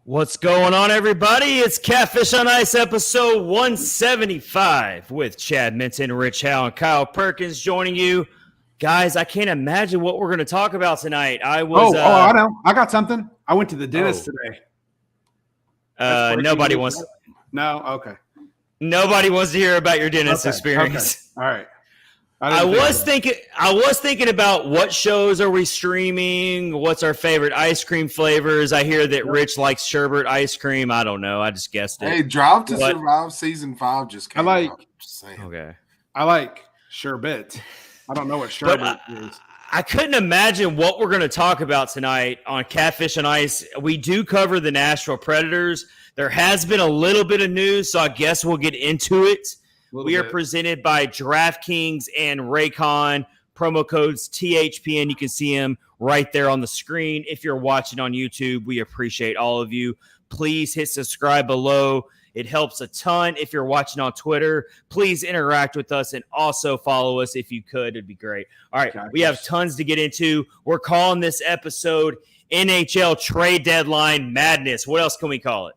What's going on, everybody? It's Catfish on Ice, episode 175 with Chad Minton, Rich Howe, and Kyle Perkins joining you. Guys, I can't imagine what we're going to talk about tonight. I know. I got something. I went to the dentist today. Nobody wants. No, okay. Nobody wants to hear about your dentist experience. Okay. All right. I was thinking about what shows are we streaming? What's our favorite ice cream flavors? I hear that Rich likes sherbet ice cream. I don't know. I just guessed it. Hey, Drive to Survive season 5 just came out. Just saying. Okay. I like sherbet. I don't know what sherbet is. I couldn't imagine what we're going to talk about tonight on Catfish on Ice. We do cover the Nashville Predators. There has been a little bit of news, so I guess we'll get into it. We are presented by DraftKings and Raycon. Promo codes THPN. You can see them right there on the screen. If you're watching on YouTube, we appreciate all of you. Please hit subscribe below. It helps a ton. If you're watching on Twitter, please interact with us and also follow us if you could. It'd be great. All right, we have tons to get into. We're calling this episode NHL Trade Deadline Madness. What else can we call it?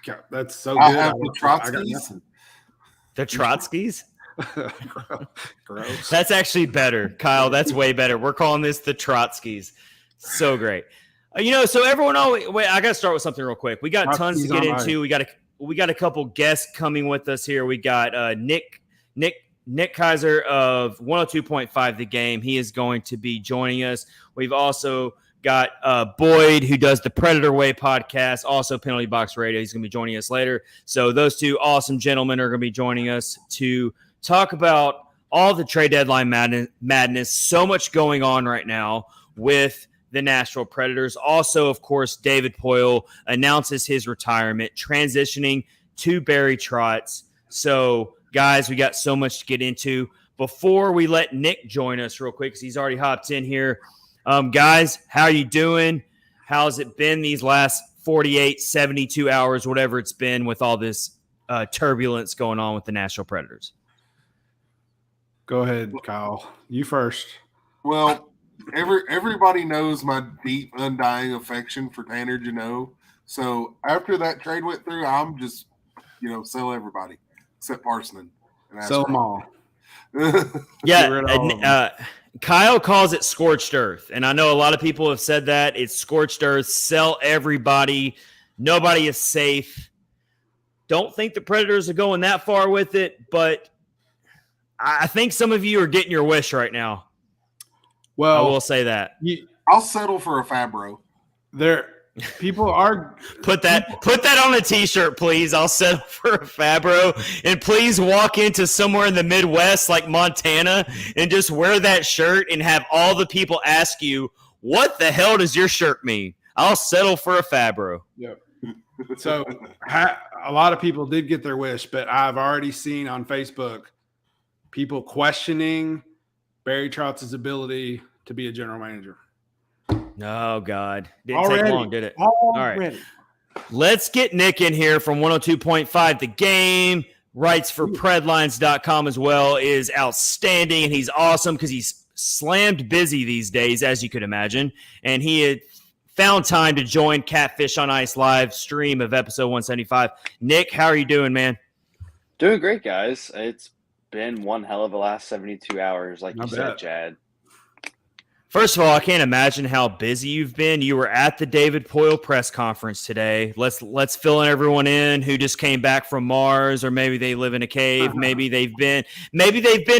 God, that's so good. I have the Trotskys. The Trotskys? Gross. That's actually better, Kyle. That's way better. We're calling this the Trotskys. So great. So everyone always wait. I got to start with something real quick. We got tons to get into. We got a couple guests coming with us here. We got Nick Kaiser of 102.5 The Game. He is going to be joining us. We've also got Boyd, who does the Predator Way podcast, also Penalty Box Radio. He's going to be joining us later. So those two awesome gentlemen are going to be joining us to talk about all the trade deadline madness. So much going on right now with the Nashville Predators. Also, of course, David Poile announces his retirement, transitioning to Barry Trotz. So, guys, we got so much to get into. Before we let Nick join us real quick, because he's already hopped in here, guys, how are you doing? How's it been these last 48, 72 hours, whatever it's been with all this turbulence going on with the Nashville Predators? Go ahead, Kyle. You first. Well, everybody knows my deep, undying affection for Tanner Jeannot. So after that trade went through, I'm just, sell everybody except Parsonen. Sell them all. Yeah, Kyle calls it scorched earth, and I know a lot of people have said that. It's scorched earth. Sell everybody. Nobody is safe. Don't think the Predators are going that far with it, but I think some of you are getting your wish right now. Well, I will say that. I'll settle for a Fabro. People are put that on a t-shirt, please. I'll settle for a Fabro, and please walk into somewhere in the Midwest like Montana and just wear that shirt and have all the people ask you, what the hell does your shirt mean? I'll settle for a Fabro. Yep. So a lot of people did get their wish, but I've already seen on Facebook people questioning Barry Trotz's ability to be a general manager. Oh, God. Didn't take long, did it? All right. Let's get Nick in here from 102.5 The Game. Writes for Predlines.com as well. Is outstanding, and he's awesome because he's slammed busy these days, as you could imagine. And he had found time to join Catfish on Ice live stream of episode 175. Nick, how are you doing, man? Doing great, guys. It's been one hell of a last 72 hours, like you said, Chad. First of all, I can't imagine how busy you've been. You were at the David Poile press conference today. Let's fill everyone in who just came back from Mars, or maybe they live in a cave. Maybe they've been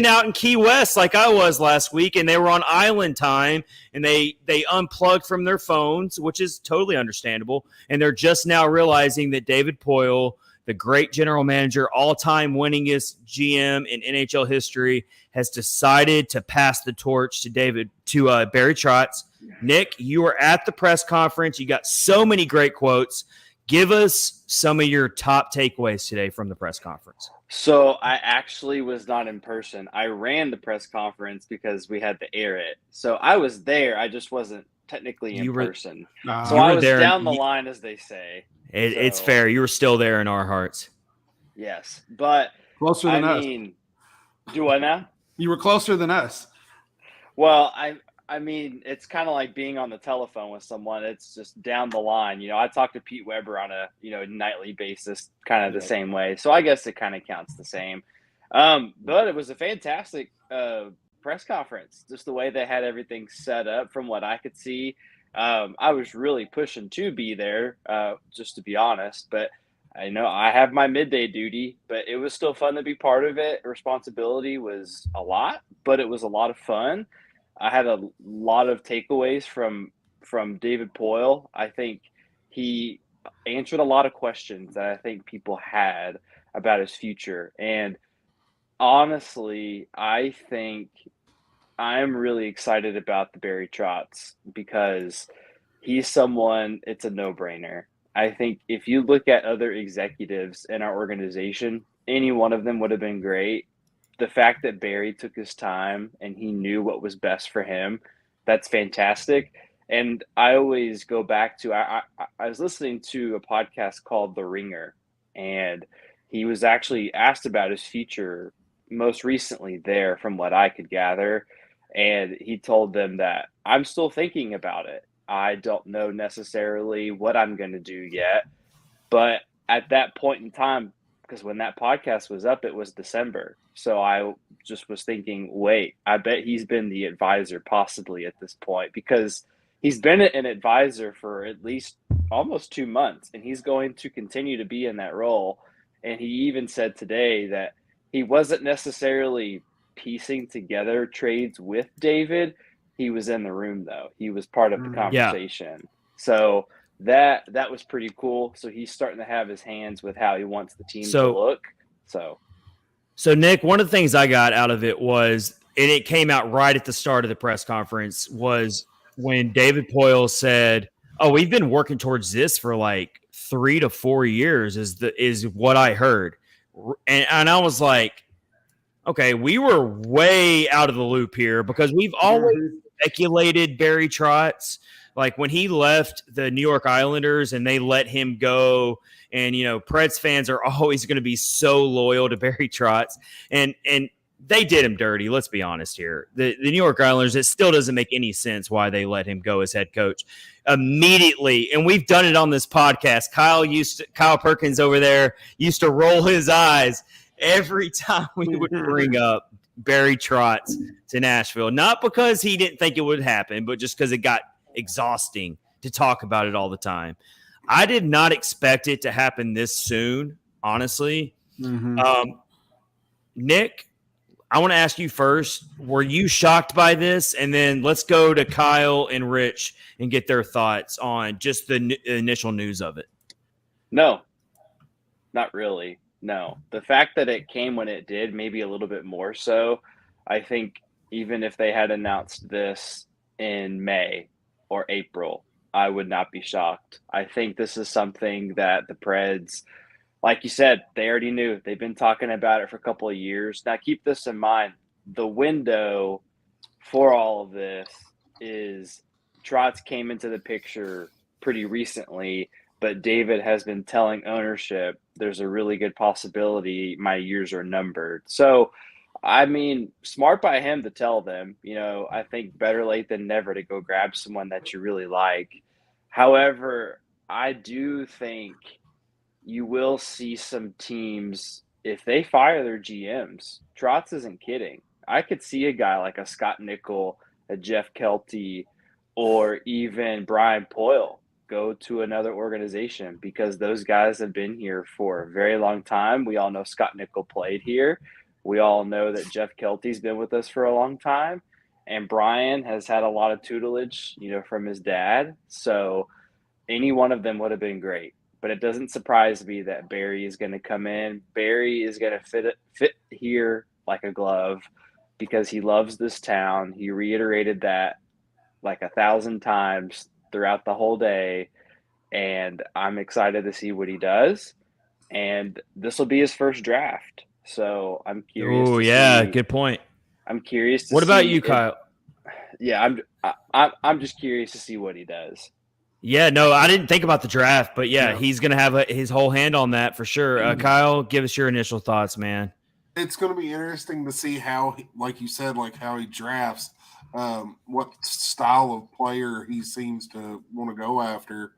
out in Key West like I was last week, and they were on island time, and they unplugged from their phones, which is totally understandable. And they're just now realizing that David Poile, the great general manager, all-time winningest GM in NHL history, has decided to pass the torch to Barry Trotz. Nick, you were at the press conference. You got so many great quotes. Give us some of your top takeaways today from the press conference. So I actually was not in person. I ran the press conference because we had to air it. So I was there. I just wasn't technically in person. So I was down the line, as they say. It's fair. You were still there in our hearts. Yes, but closer than us. Do I now? You were closer than us. Well, I mean, it's kind of like being on the telephone with someone. It's just down the line. I talk to Pete Weber on a, nightly basis, kind of the same way. So I guess it kind of counts the same. But it was a fantastic press conference, just the way they had everything set up from what I could see. I was really pushing to be there, just to be honest. But I know I have my midday duty, but it was still fun to be part of it. Responsibility was a lot, but it was a lot of fun. I had a lot of takeaways from David Poile. I think he answered a lot of questions that I think people had about his future. And honestly, I think I'm really excited about the Barry Trotz because he's someone, it's a no-brainer. I think if you look at other executives in our organization, any one of them would have been great. The fact that Barry took his time and he knew what was best for him, that's fantastic. And I always go back to, I was listening to a podcast called The Ringer, and he was actually asked about his future most recently there, from what I could gather. And he told them that I'm still thinking about it. I don't know necessarily what I'm going to do yet. But at that point in time, because when that podcast was up, it was December. So I just was thinking, wait, I bet he's been the advisor possibly at this point, because he's been an advisor for at least almost 2 months, and he's going to continue to be in that role. And he even said today that he wasn't necessarily piecing together trades with David. He was in the room, though. He was part of the conversation. Yeah. So that was pretty cool. So he's starting to have his hands with how he wants the team to look. So Nick, one of the things I got out of it was, and it came out right at the start of the press conference, was when David Poile said, "Oh, we've been working towards this for like 3 to 4 years," is what I heard. And I was like, okay, we were way out of the loop here, because we've always speculated Barry Trotz. Like when he left the New York Islanders and they let him go, and Preds fans are always going to be so loyal to Barry Trotz, and they did him dirty. Let's be honest here. The New York Islanders, it still doesn't make any sense why they let him go as head coach immediately. And we've done it on this podcast. Kyle Perkins over there used to roll his eyes every time we would bring up Barry Trotz to Nashville. Not because he didn't think it would happen, but just because it got exhausting to talk about it all the time. I did not expect it to happen this soon, honestly. Nick, I want to ask you first, were you shocked by this? And then let's go to Kyle and Rich and get their thoughts on just the initial news of it. No, not really. No. The fact that it came when it did, maybe a little bit more so. I think even if they had announced this in May or April, I would not be shocked. I think this is something that the Preds, like you said, they already knew. They've been talking about it for a couple of years. Now, keep this in mind. The window for all of this is Trotz came into the picture pretty recently, but David has been telling ownership there's a really good possibility my years are numbered. So, I mean, smart by him to tell them. I think better late than never to go grab someone that you really like. However, I do think you will see some teams, if they fire their GMs, Trotz isn't kidding. I could see a guy like a Scott Nickel, a Jeff Kelty, or even Brian Poile go to another organization, because those guys have been here for a very long time. We all know Scott Nickel played here. We all know that Jeff Kelty's been with us for a long time. And Brian has had a lot of tutelage, from his dad. So any one of them would have been great. But it doesn't surprise me that Barry is going to come in. Barry is going to fit here like a glove, because he loves this town. He reiterated that like 1,000 times throughout the whole day. And I'm excited to see what he does. And this will be his first draft. So I'm curious. Oh, yeah, good point. I'm curious to What about you, Kyle? I'm just curious to see what he does. Yeah, no, I didn't think about the draft, but he's going to have his whole hand on that for sure. Kyle, give us your initial thoughts, man. It's going to be interesting to see how, like you said, how he drafts. what style of player he seems to want to go after.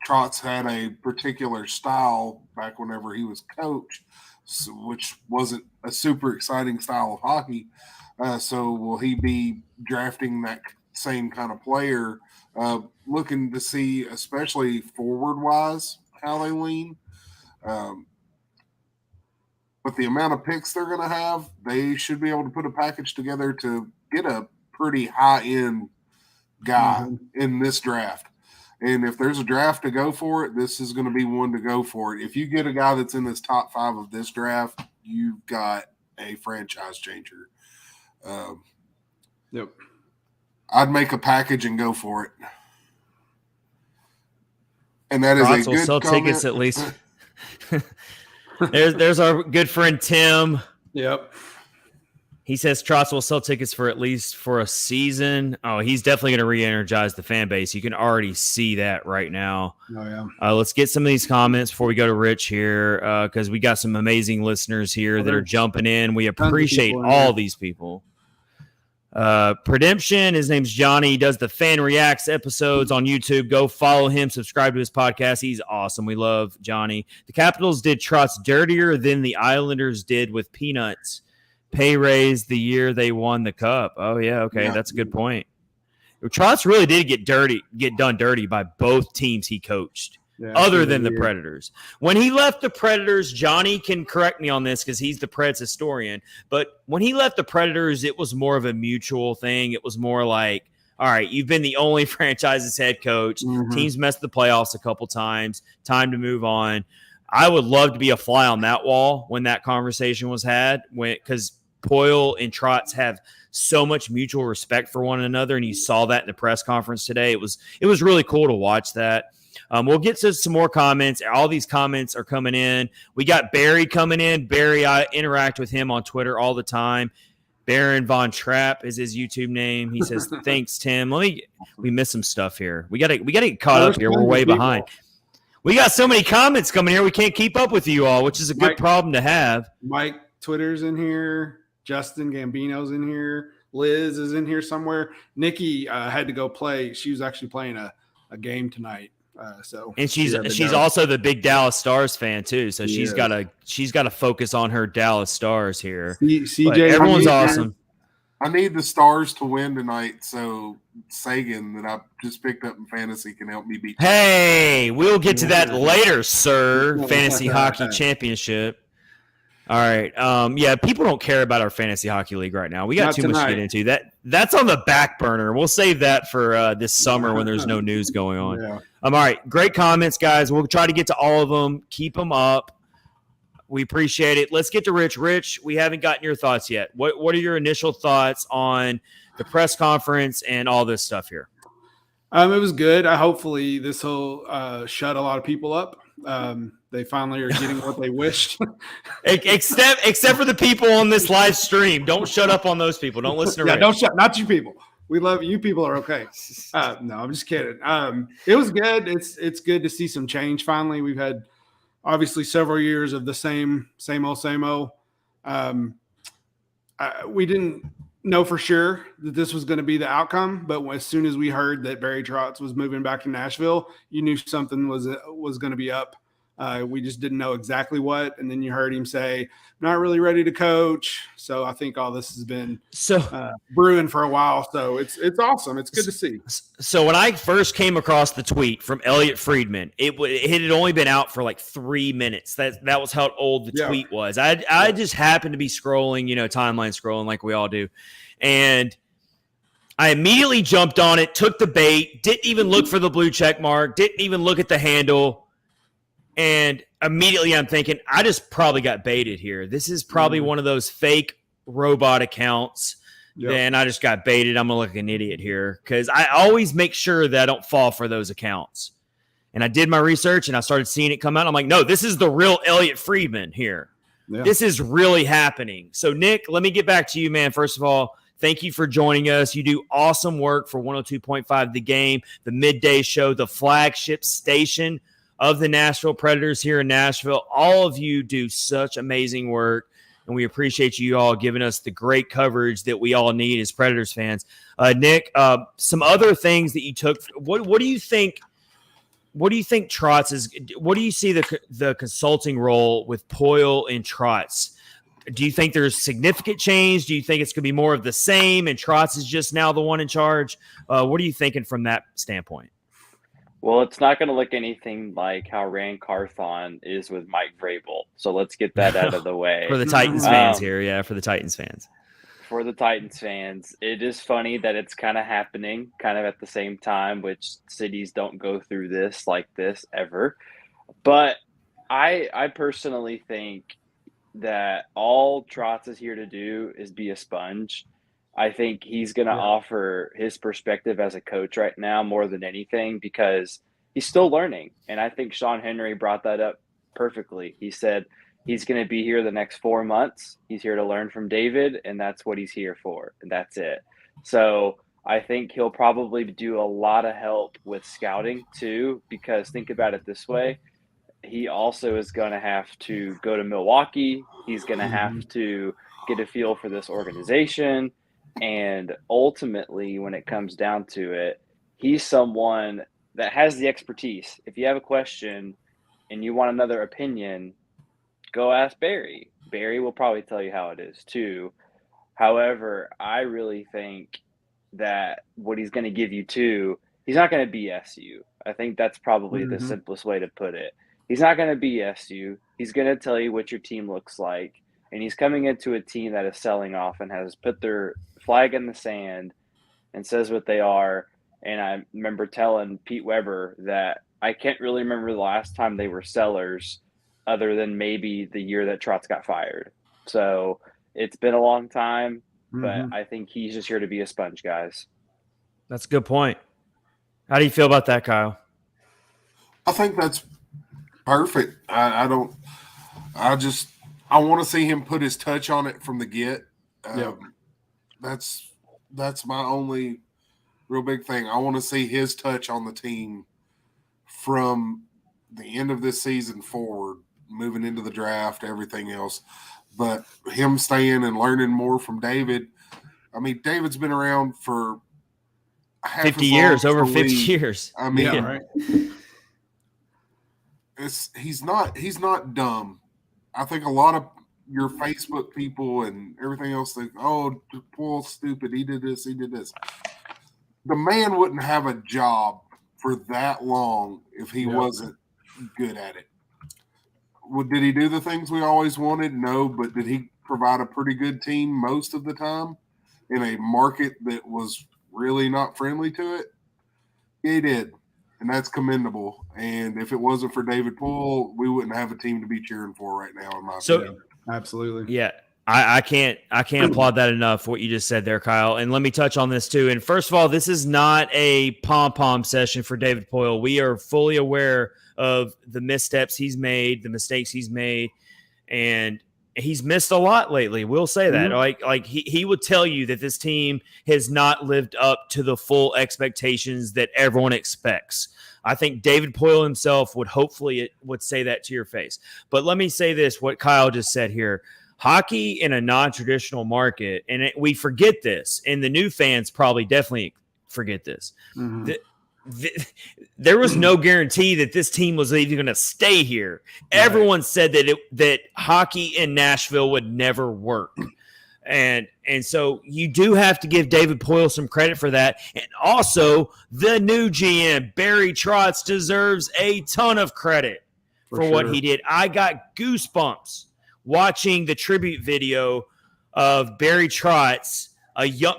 Trotz had a particular style back whenever he was coach, which wasn't a super exciting style of hockey. So will he be drafting that same kind of player, looking to see, especially forward-wise, how they lean? But the amount of picks they're going to have, they should be able to put a package together to get a pretty high-end guy in this draft. And if there's a draft to go for it, this is going to be one to go for it. If you get a guy that's in this top 5 of this draft, you've got a franchise changer. Yep. I'd make a package and go for it. And that is a good sell comment. Tickets at least. There's our good friend Tim. Yep. He says Trotz will sell tickets for at least for a season. Oh, he's definitely going to re-energize the fan base. You can already see that right now. Oh, yeah. Let's get some of these comments before we go to Rich here, because we got some amazing listeners here that are jumping in. We appreciate all these people. Predemption, his name's Johnny. He does the Fan Reacts episodes on YouTube. Go follow him. Subscribe to his podcast. He's awesome. We love Johnny. The Capitals did Trotz dirtier than the Islanders did with Peanuts. Pay raise the year they won the cup. Oh, yeah. Okay. That's a good point. Trotz really did get done dirty by both teams he coached, other than the Predators. When he left the Predators, Johnny can correct me on this because he's the Preds historian, but when he left the Predators, it was more of a mutual thing. It was more like, all right, you've been the only franchise's head coach. Teams messed the playoffs a couple times. Time to move on. I would love to be a fly on that wall when that conversation was had, because Poile and Trotz have so much mutual respect for one another, and you saw that in the press conference today. It was really cool to watch that. We'll get to some more comments. All these comments are coming in. We got Barry coming in. Barry, I interact with him on Twitter all the time. Baron Von Trapp is his YouTube name. He says, "Thanks, Tim." We missed some stuff here. We gotta get caught up here. We're way behind. We got so many comments coming here. We can't keep up with you all, which is a good problem to have. Mike Twitter's in here. Justin Gambino's in here. Liz is in here somewhere. Nikki had to go play. She was actually playing a game tonight. And she's also the big Dallas Stars fan too. So she's got to focus on her Dallas Stars here. CJ, everyone's awesome. I need the Stars to win tonight, so Sagan that I just picked up in fantasy can help me beat. Hey, we'll get to that later, sir. Fantasy Hockey Championship. All right. People don't care about our fantasy hockey league right now. We got too much to get into. That's on the back burner. We'll save that for this summer when there's no news going on. Yeah. All right. Great comments, guys. We'll try to get to all of them. Keep them up. We appreciate it. Let's get to Rich. Rich, we haven't gotten your thoughts yet. What are your initial thoughts on the press conference and all this stuff here? It was good. Hopefully this will shut a lot of people up. They finally are getting what they wished. except for the people on this live stream. Don't shut up on those people. Don't listen to Rich. Don't shut. Not you people. We love you. People are okay. No, I'm just kidding. It was good. It's good to see some change. Finally, we've had obviously several years of the same old. We didn't know for sure that this was going to be the outcome, but as soon as we heard that Barry Trotz was moving back to Nashville, you knew something was going to be up. We just didn't know exactly what, and then you heard him say, "Not really ready to coach." So I think all this has been brewing for a while. So it's awesome. It's good to see. So when I first came across the tweet from Elliot Friedman, it had only been out for like 3 minutes. That was how old the tweet was. I just happened to be scrolling, timeline scrolling like we all do, and I immediately jumped on it, took the bait, didn't even look for the blue check mark, didn't even look at the handle. And immediately I'm thinking, I just probably got baited here. This is probably one of those fake robot accounts. And I just got baited. I'm going to look like an idiot here because I always make sure that I don't fall for those accounts. And I did my research and I started seeing it come out. I'm like, no, this is the real Elliot Friedman here. Yeah. This is really happening. So, Nick, let me get back to you, man. First of all, thank you for joining us. You do awesome work for 102.5 The Game, the midday show, the flagship station of the Nashville Predators here in Nashville. All of you do such amazing work. and we appreciate you all giving us the great coverage that we all need as Predators fans. Nick, some other things that you took. What do you think? What do you think Trotz is? What do you see the consulting role with Poile and Trotz? Do you think there's significant change? Do you think it's going to be more of the same and Trotz is just now the one in charge? What are you thinking from that standpoint? Well, it's not going to look anything like how Rand Carthon is with Mike Vrabel. So let's get that out of the way. For the Titans fans here, yeah, for the Titans fans. For the Titans fans, it is funny that it's kind of happening kind of at the same time, which cities don't go through this like this ever. But I personally think that all Trotz is here to do is be a sponge. I think he's going to offer his perspective as a coach right now more than anything because he's still learning. And I think Sean Henry brought that up perfectly. He said he's going to be here the next 4 months. He's here to learn from David, and that's what he's here for, and that's it. So I think he'll probably do a lot of help with scouting too, because think about it this way. He also is going to have to go to Milwaukee. He's going to have to get a feel for this organization. And ultimately, when it comes down to it, he's someone that has the expertise. If you have a question and you want another opinion, go ask Barry. Barry will probably tell you how it is too. However, I really think that what he's going to give you too, he's not going to BS you. I think that's probably the simplest way to put it. He's not going to BS you. He's going to tell you what your team looks like. And he's coming into a team that is selling off and has put their flag in the sand and says what they are. And I remember telling Pete Weber that I can't really remember the last time they were sellers other than maybe the year that Trotz got fired. So it's been a long time, but I think he's just here to be a sponge, guys. That's a good point. How do you feel about that, Kyle? I think that's perfect. I want to see him put his touch on it from the get. That's my only real big thing. I want to see his touch on the team from the end of this season forward, moving into the draft, everything else. But him staying and learning more from David. I mean, David's been around for 50 years, over 50 years. I mean, he's not dumb. I think a lot of your Facebook people and everything else think, oh, Poile's stupid. He did this. The man wouldn't have a job for that long if he wasn't good at it. Did he do the things we always wanted? No, but did he provide a pretty good team most of the time in a market that was really not friendly to it? He did, and that's commendable. And if it wasn't for David Poile, we wouldn't have a team to be cheering for right now, in my opinion. Absolutely. Yeah. I can't applaud that enough, what you just said there, Kyle. And let me touch on this too. And first of all, this is not a pom-pom session for David Poile. We are fully aware of the missteps he's made, the mistakes he's made, and he's missed a lot lately. We'll say that. Like he would tell you that this team has not lived up to the full expectations that everyone expects. I think David Poile himself would say that to your face. But let me say this, what Kyle just said here. Hockey in a non-traditional market, and we forget this, and the new fans probably definitely forget this. There was no guarantee that this team was even going to stay here. Right. Everyone said that hockey in Nashville would never work. And so you do have to give David Poile some credit for that. And also, the new GM, Barry Trotz, deserves a ton of credit for what he did. I got goosebumps watching the tribute video of Barry Trotz,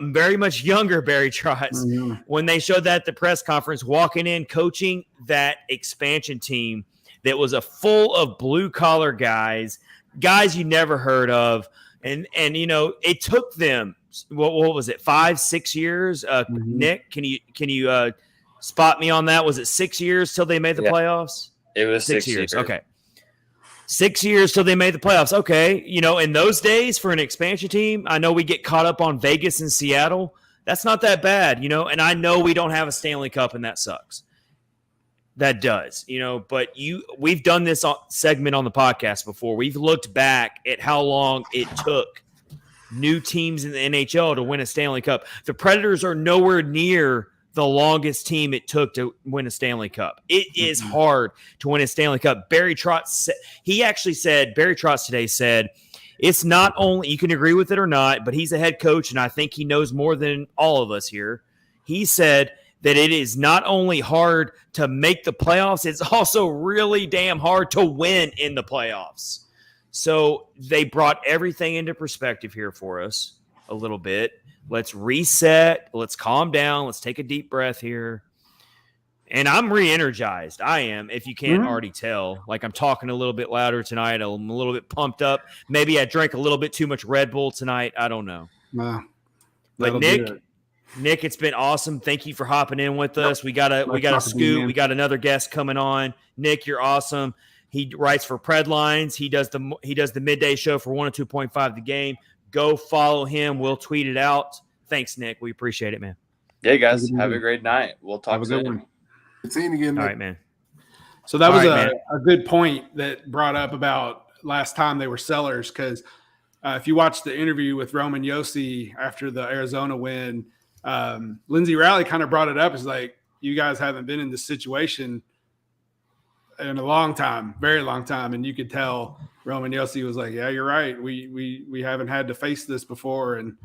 very much younger Barry Trotz, when they showed that at the press conference, walking in, coaching that expansion team that was full of blue-collar guys you never heard of. And you know, it took them, what was it, 5-6 years? Nick, can you spot me on that? Was it 6 years till they made the playoffs? It was 6 years. Okay. 6 years till they made the playoffs. Okay. You know, in those days for an expansion team, I know we get caught up on Vegas and Seattle. That's not that bad, you know, and I know we don't have a Stanley Cup and that sucks. That does, but we've done this segment on the podcast before. We've looked back at how long it took new teams in the NHL to win a Stanley Cup. The Predators are nowhere near the longest team it took to win a Stanley Cup. It is hard to win a Stanley Cup. Barry Trotz today said, it's not only, you can agree with it or not, but he's a head coach, and I think he knows more than all of us here. He said that it is not only hard to make the playoffs, it's also really damn hard to win in the playoffs. So they brought everything into perspective here for us a little bit. Let's reset. Let's calm down. Let's take a deep breath here. And I'm re-energized. I am, if you can't already tell. Like, I'm talking a little bit louder tonight. I'm a little bit pumped up. Maybe I drank a little bit too much Red Bull tonight. I don't know. But Nick, it's been awesome. Thank you for hopping in with us. We got a scoop. We got another guest coming on. Nick, you're awesome. He writes for Pred Lines. He does the midday show for 102.5 The Game. Go follow him. We'll tweet it out. Thanks, Nick. We appreciate it, man. Yeah, guys. Have a great night. We'll talk soon. Good seeing you again. All right, man. So that was a good point that brought up about last time they were sellers, because if you watch the interview with Roman Josi after the Arizona win, Lindsey Rowley kind of brought it up. It's like, you guys haven't been in this situation in a long time, very long time. And you could tell Roman Josi was like, yeah, you're right. We haven't had to face this before. And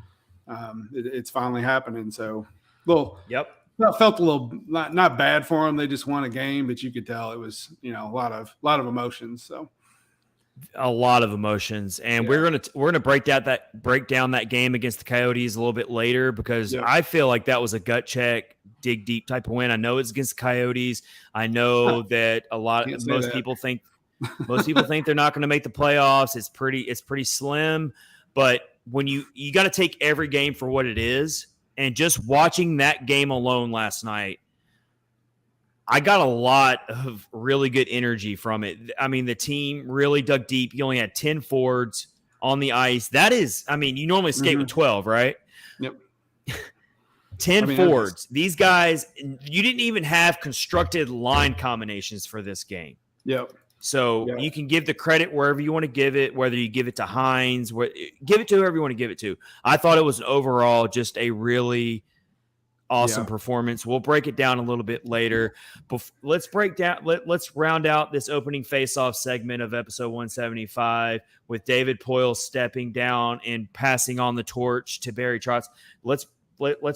it's finally happening. So, felt a little not bad for them. They just won a game, but you could tell it was, a lot of emotions. So a lot of emotions, and we're gonna break down that game against the Coyotes a little bit later, because I feel like that was a gut check, dig deep type of win. I know it's against the Coyotes. I know that most people think they're not going to make the playoffs. It's pretty slim, but when you got to take every game for what it is. And just watching that game alone last night, I got a lot of really good energy from it. I mean, the team really dug deep. You only had 10 forwards on the ice. That is, you normally skate with 12, right? Yep. 10 forwards. These guys, you didn't even have constructed line combinations for this game. Yep. So you can give the credit wherever you want to give it, whether you give it to Hines, give it to whoever you want to give it to. I thought it was overall just a really awesome performance. We'll break it down a little bit later. Let's round out this opening face-off segment of episode 175 with David Poile stepping down and passing on the torch to Barry Trotz. Let's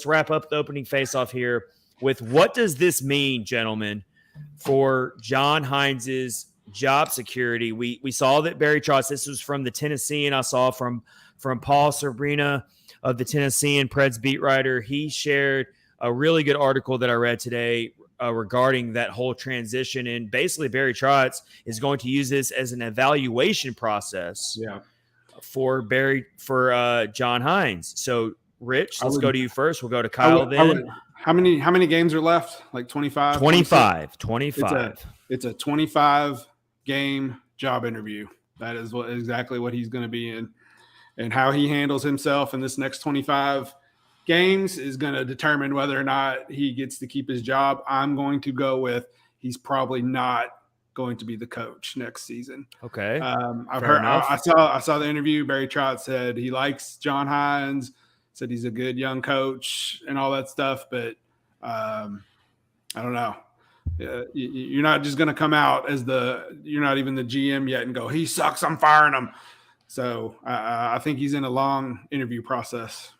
wrap up the opening face-off here with, what does this mean, gentlemen, for John Hines's job security? We saw that Barry Trotz, this was from the Tennessean, I saw from Paul Sabrina of the Tennessean, Preds beat writer. He shared a really good article that I read today regarding that whole transition, and basically Barry Trotz is going to use this as an evaluation process for John Hines. So Rich, let's go to you first. We'll go to Kyle then. How many games are left? Like 25? 25. It's a 25 game job interview. That is exactly what he's going to be in, and how he handles himself in this next 25 games is going to determine whether or not he gets to keep his job. I'm going to go with, he's probably not going to be the coach next season. Okay. I saw the interview. Barry Trotz said he likes John Hines, said he's a good young coach and all that stuff, but I don't know. You're not just going to come out as you're not even the GM yet and go, he sucks, I'm firing him. So I think he's in a long interview process.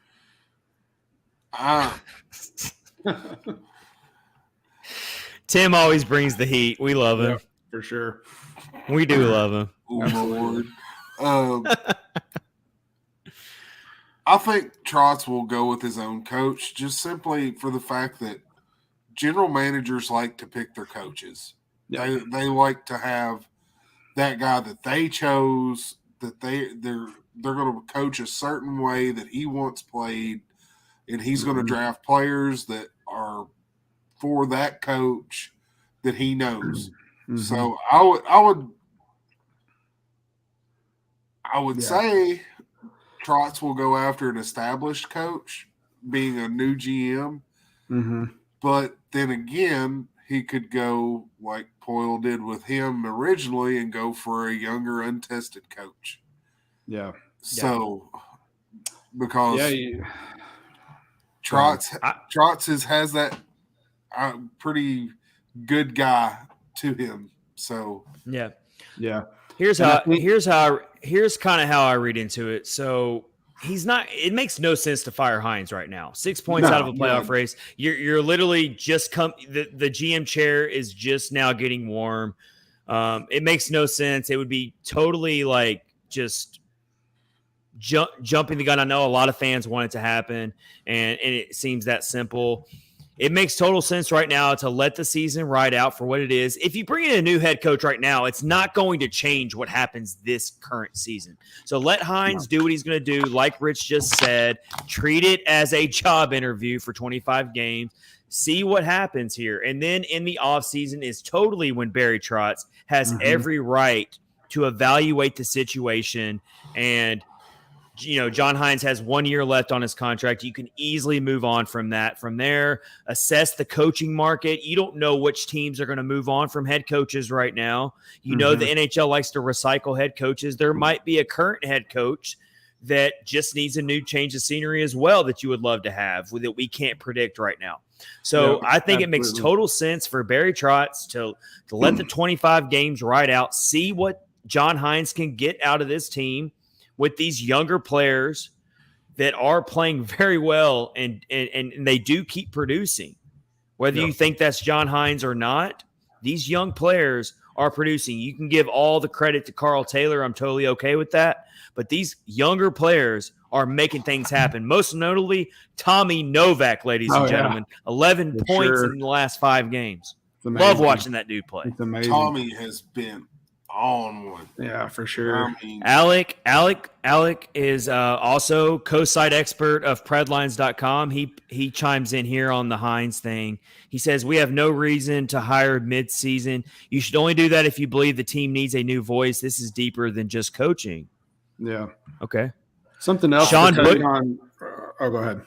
Tim always brings the heat. We love him. For sure. We do love him. Oh, Lord. I think Trotz will go with his own coach, just simply for the fact that general managers like to pick their coaches. Yeah. They like to have that guy that they chose, that they're going to coach a certain way that he wants played, and he's going to draft players that are for that coach that he knows. Mm-hmm. So I would say Trotz will go after an established coach, being a new GM. Mm-hmm. But then again, he could go like Poile did with him originally and go for a younger, untested coach. Yeah. So, because Trotz has that pretty good guy to him. So yeah. Here's kind of how I read into it. So he's not. It makes no sense to fire Hines right now. 6 points out of a playoff race. You're literally just the GM chair is just now getting warm. It makes no sense. It would be totally like just jumping the gun. I know a lot of fans want it to happen, and it seems that simple. It makes total sense right now to let the season ride out for what it is. If you bring in a new head coach right now, it's not going to change what happens this current season. So let Hines do what he's going to do. Like Rich just said, treat it as a job interview for 25 games. See what happens here. And then in the offseason is totally when Barry Trotz has every right to evaluate the situation. And John Hines has 1 year left on his contract. You can easily move on from that. From there, assess the coaching market. You don't know which teams are going to move on from head coaches right now. You know the NHL likes to recycle head coaches. There might be a current head coach that just needs a new change of scenery as well that you would love to have that we can't predict right now. So I think it makes total sense for Barry Trotz to let the 25 games ride out, see what John Hines can get out of this team with these younger players that are playing very well and they do keep producing. Whether you think that's John Hines or not, these young players are producing. You can give all the credit to Carl Taylor. I'm totally okay with that. But these younger players are making things happen. Most notably, Tommy Novak, ladies and gentlemen. 11 points in the last 5 games. Love watching that dude play. It's amazing. Tommy has been on one. Yeah, for sure. Alec is also co-site expert of Predlines.com. He chimes in here on the Hines thing. He says, we have no reason to hire mid-season. You should only do that if you believe the team needs a new voice. This is deeper than just coaching. Yeah. Okay. Something else. Sean go ahead.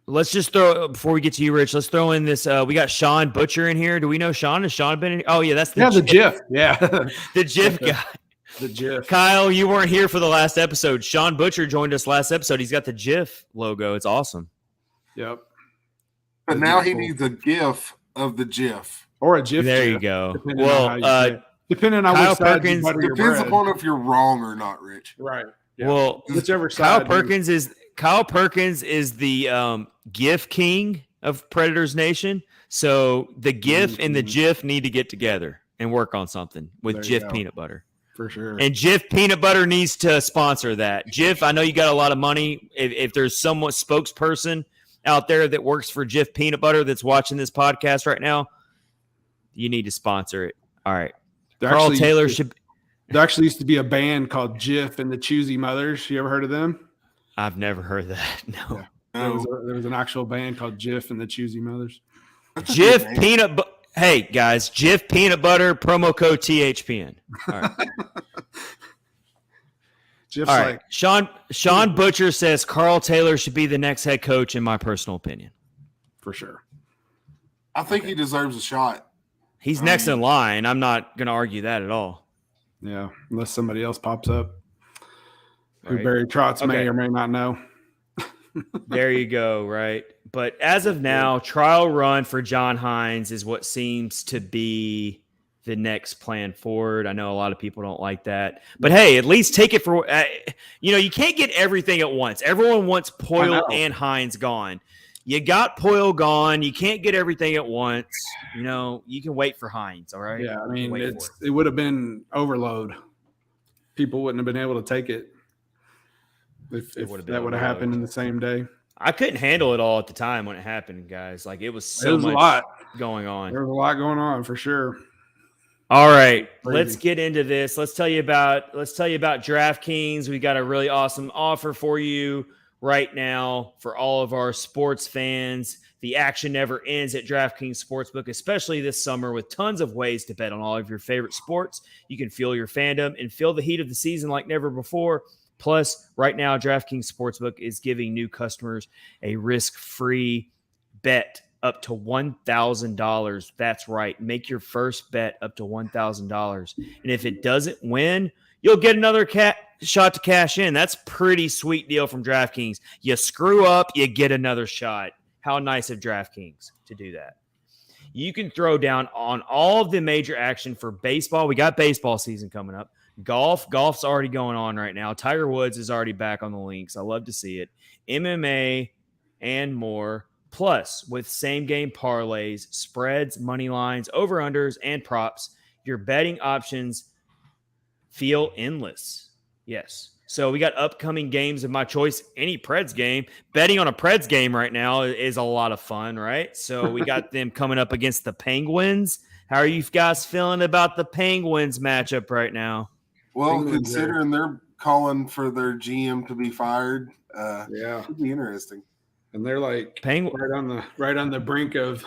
Let's just throw, before we get to you, Rich, let's throw in this. We got Sean Butcher in here. Do we know Sean? Has Sean been in here? Oh, yeah, that's the GIF. Yeah. The GIF guy. The GIF. Kyle, you weren't here for the last episode. Sean Butcher joined us last episode. He's got the GIF logo. It's awesome. Yep. But now he needs a GIF of the GIF. Or a GIF. There you go. Well, depending on Kyle which side Perkins, depends upon if you're wrong or not, Rich. Right. Yeah. Well, whichever side. Kyle Perkins is the GIF king of Predators Nation. So the GIF and the GIF need to get together and work on something with Jif Peanut Butter. For sure. And Jif Peanut Butter needs to sponsor that. Jif, I know you got a lot of money. If there's someone spokesperson out there that works for Jif Peanut Butter that's watching this podcast right now, you need to sponsor it. All right. Carl Taylor should. There actually used to be a band called Jif and the Choosy Mothers. You ever heard of them? I've never heard of that. No. Yeah. There was an actual band called Jif and the Choosy Mothers. Jif Peanut Butter. Hey, guys, Jif Peanut Butter, promo code THPN. All right. Jif's all right. Sean Butcher says Carl Taylor should be the next head coach, in my personal opinion. For sure. I think he deserves a shot. He's next in line. I'm not going to argue that at all. Yeah, unless somebody else pops up who Barry Trotz may or may not know. There you go, right? But as of now, trial run for John Hines is what seems to be the next plan forward. I know a lot of people don't like that. But, hey, at least take it for you can't get everything at once. Everyone wants Poile and Hines gone. You got Poile gone. You can't get everything at once. You can wait for Hines, all right? Yeah, I mean, it would have been overload. People wouldn't have been able to take it if that would have happened in the same day. I couldn't handle it all at the time when it happened, guys. Like, it was a lot going on. There was a lot going on, for sure. All right, let's get into this. Let's tell you about DraftKings. We got a really awesome offer for you right now for all of our sports fans. The action never ends at DraftKings Sportsbook, especially this summer, with tons of ways to bet on all of your favorite sports. You can feel your fandom and feel the heat of the season like never before. Plus, right now, DraftKings Sportsbook is giving new customers a risk-free bet up to $1,000. That's right. Make your first bet up to $1,000. And if it doesn't win, you'll get another shot to cash in. That's pretty sweet deal from DraftKings. You screw up, you get another shot. How nice of DraftKings to do that. You can throw down on all of the major action for baseball. We got baseball season coming up. Golf's already going on right now. Tiger Woods is already back on the links. I love to see it. MMA and more. Plus, with same-game parlays, spreads, money lines, over-unders, and props, your betting options feel endless. Yes. So we got upcoming games of my choice. Any Preds game. Betting on a Preds game right now is a lot of fun, right? So we got them coming up against the Penguins. How are you guys feeling about the Penguins matchup right now? Well, considering they're calling for their GM to be fired, it'd be interesting. And they're like right on the brink of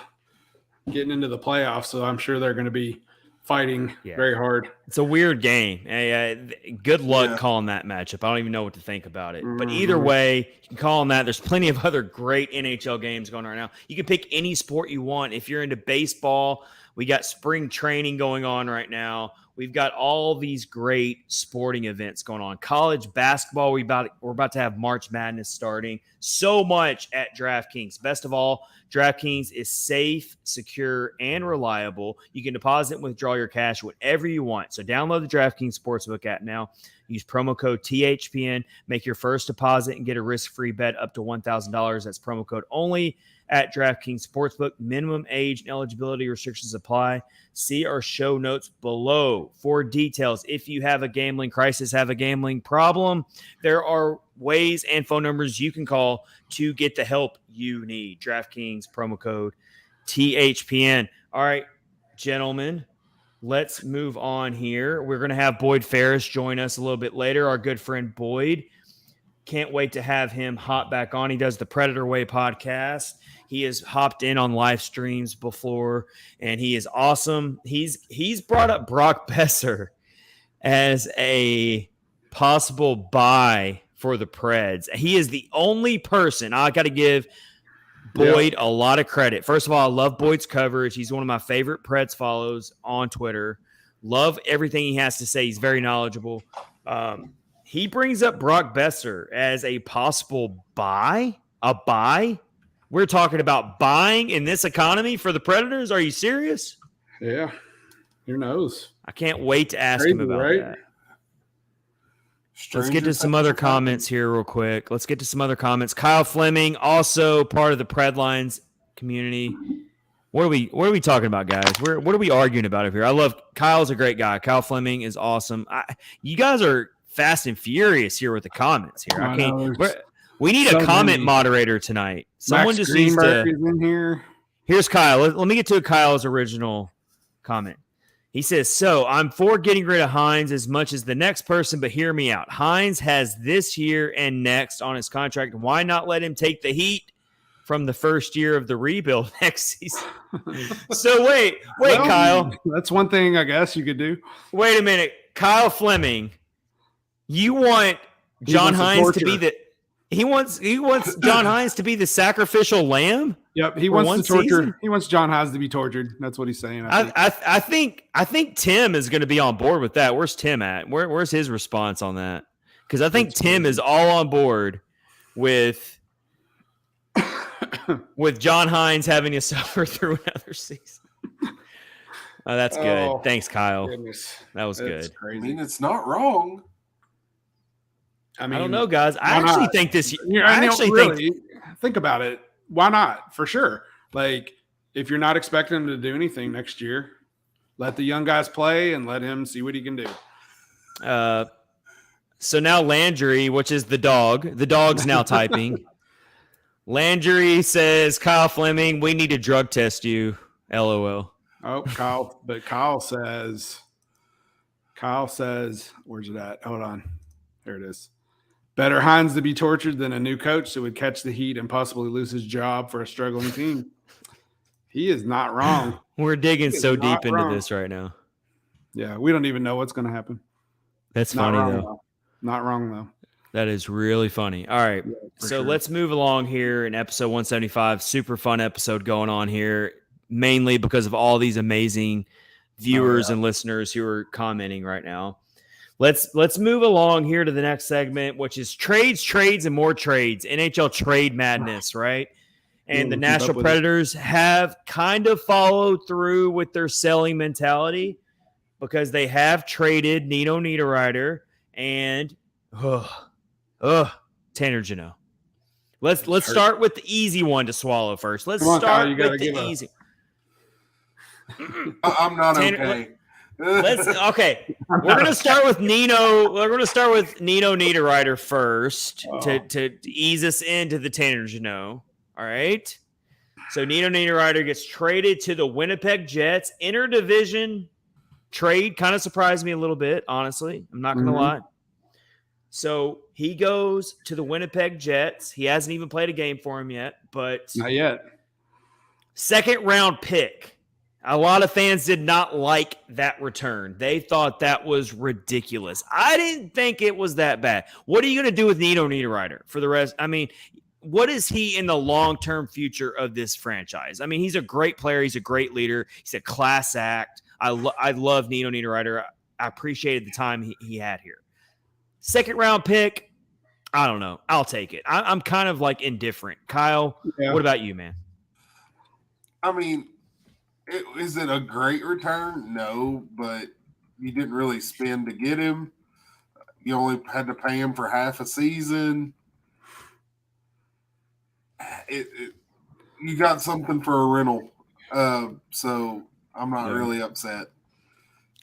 getting into the playoffs, so I'm sure they're going to be fighting very hard. It's a weird game. Good luck calling that matchup. I don't even know what to think about it. But either way, you can call them that. There's plenty of other great NHL games going on right now. You can pick any sport you want. If you're into baseball, we got spring training going on right now. We've got all these great sporting events going on. College basketball, we're about to have March Madness starting. So much at DraftKings. Best of all, DraftKings is safe, secure, and reliable. You can deposit and withdraw your cash whenever you want. So download the DraftKings Sportsbook app now. Use promo code THPN. Make your first deposit and get a risk-free bet up to $1,000. That's promo code only at DraftKings Sportsbook. Minimum age and eligibility restrictions apply. See our show notes below for details. If you have a gambling crisis, have a gambling problem, there are ways and phone numbers you can call to get the help you need. DraftKings promo code THPN. All right, gentlemen, let's move on here. We're going to have Boyd Ferris join us a little bit later, our good friend Boyd. Can't wait to have him hop back on. He does the Predator Way podcast. He has hopped in on live streams before, and he is awesome. He's brought up Brock Besser as a possible buy for the Preds. He is the only person. I got to give Boyd a lot of credit. First of all, I love Boyd's coverage. He's one of my favorite Preds follows on Twitter. Love everything he has to say. He's very knowledgeable. He brings up Brock Besser as a possible buy. A buy? We're talking about buying in this economy for the Predators? Are you serious? Yeah. Who knows? I can't wait to ask him about that. Let's get to some other comments here real quick. Let's get to some other comments. Kyle Fleming, also part of the Predlines community. What are we talking about, guys? What are we arguing about over here? I love Kyle's a great guy. Kyle Fleming is awesome. You guys are fast and furious here with the comments here. We need a comment moderator tonight. Someone Max just Greenberg needs to. Is in here. Here's Kyle. Let me get to Kyle's original comment. He says, so I'm for getting rid of Hines as much as the next person, but hear me out. Hines has this year and next on his contract. Why not let him take the heat from the first year of the rebuild next season? So wait, Kyle. That's one thing I guess you could do. Wait a minute. Kyle Fleming, you want John Hines to be the he wants John Hines to be the sacrificial lamb? Yep, he wants to torture. Season? He wants John Hines to be tortured. That's what he's saying. I think Tim is going to be on board with that. Where's Tim at? Where's his response on that? Because I think Tim is all on board with John Hines having to suffer through another season. Oh, that's good. Thanks, Kyle. Goodness. That was good. Crazy. I mean, it's not wrong. I don't know, guys. I actually think this. Think about it. Why not? For sure. Like, if you're not expecting him to do anything next year, let the young guys play and let him see what he can do. So now Landry, which is the dog's now typing. Landry says, Kyle Fleming, we need to drug test you. LOL. Oh, Kyle. But Kyle says, where's it at? Hold on. There it is. Better Hines to be tortured than a new coach that would catch the heat and possibly lose his job for a struggling team. He is not wrong. We're digging so deep into this right now. Yeah, we don't even know what's going to happen. That's funny, though. Not wrong, though. That is really funny. All right. So let's move along here in episode 175. Super fun episode going on here, mainly because of all these amazing viewers and listeners who are commenting right now. Let's move along here to the next segment, which is trades, and more trades. NHL trade madness, right? And the Nashville Predators have kind of followed through with their selling mentality because they have traded Nino Niederreiter and Tanner Jeannot. Let's start with the easy one to swallow first. Let's start with the easy. I'm not okay. Okay. We're gonna start with Nino. We're gonna start with Nino Niederreiter first to ease us into the Tanner Jeannot. All right. So Nino Niederreiter gets traded to the Winnipeg Jets. Interdivision trade kind of surprised me a little bit, honestly. I'm not gonna lie. So he goes to the Winnipeg Jets. He hasn't even played a game for him yet, but not yet. Second round pick. A lot of fans did not like that return. They thought that was ridiculous. I didn't think it was that bad. What are you going to do with Nino Niederreiter for the rest? I mean, what is he in the long-term future of this franchise? I mean, he's a great player. He's a great leader. He's a class act. I love Nino Niederreiter. I appreciated the time he had here. Second round pick, I don't know. I'll take it. I'm kind of like indifferent. Kyle, what about you, man? I mean, is it a great return? No, but you didn't really spend to get him. You only had to pay him for half a season. You got something for a rental, so I'm not really upset.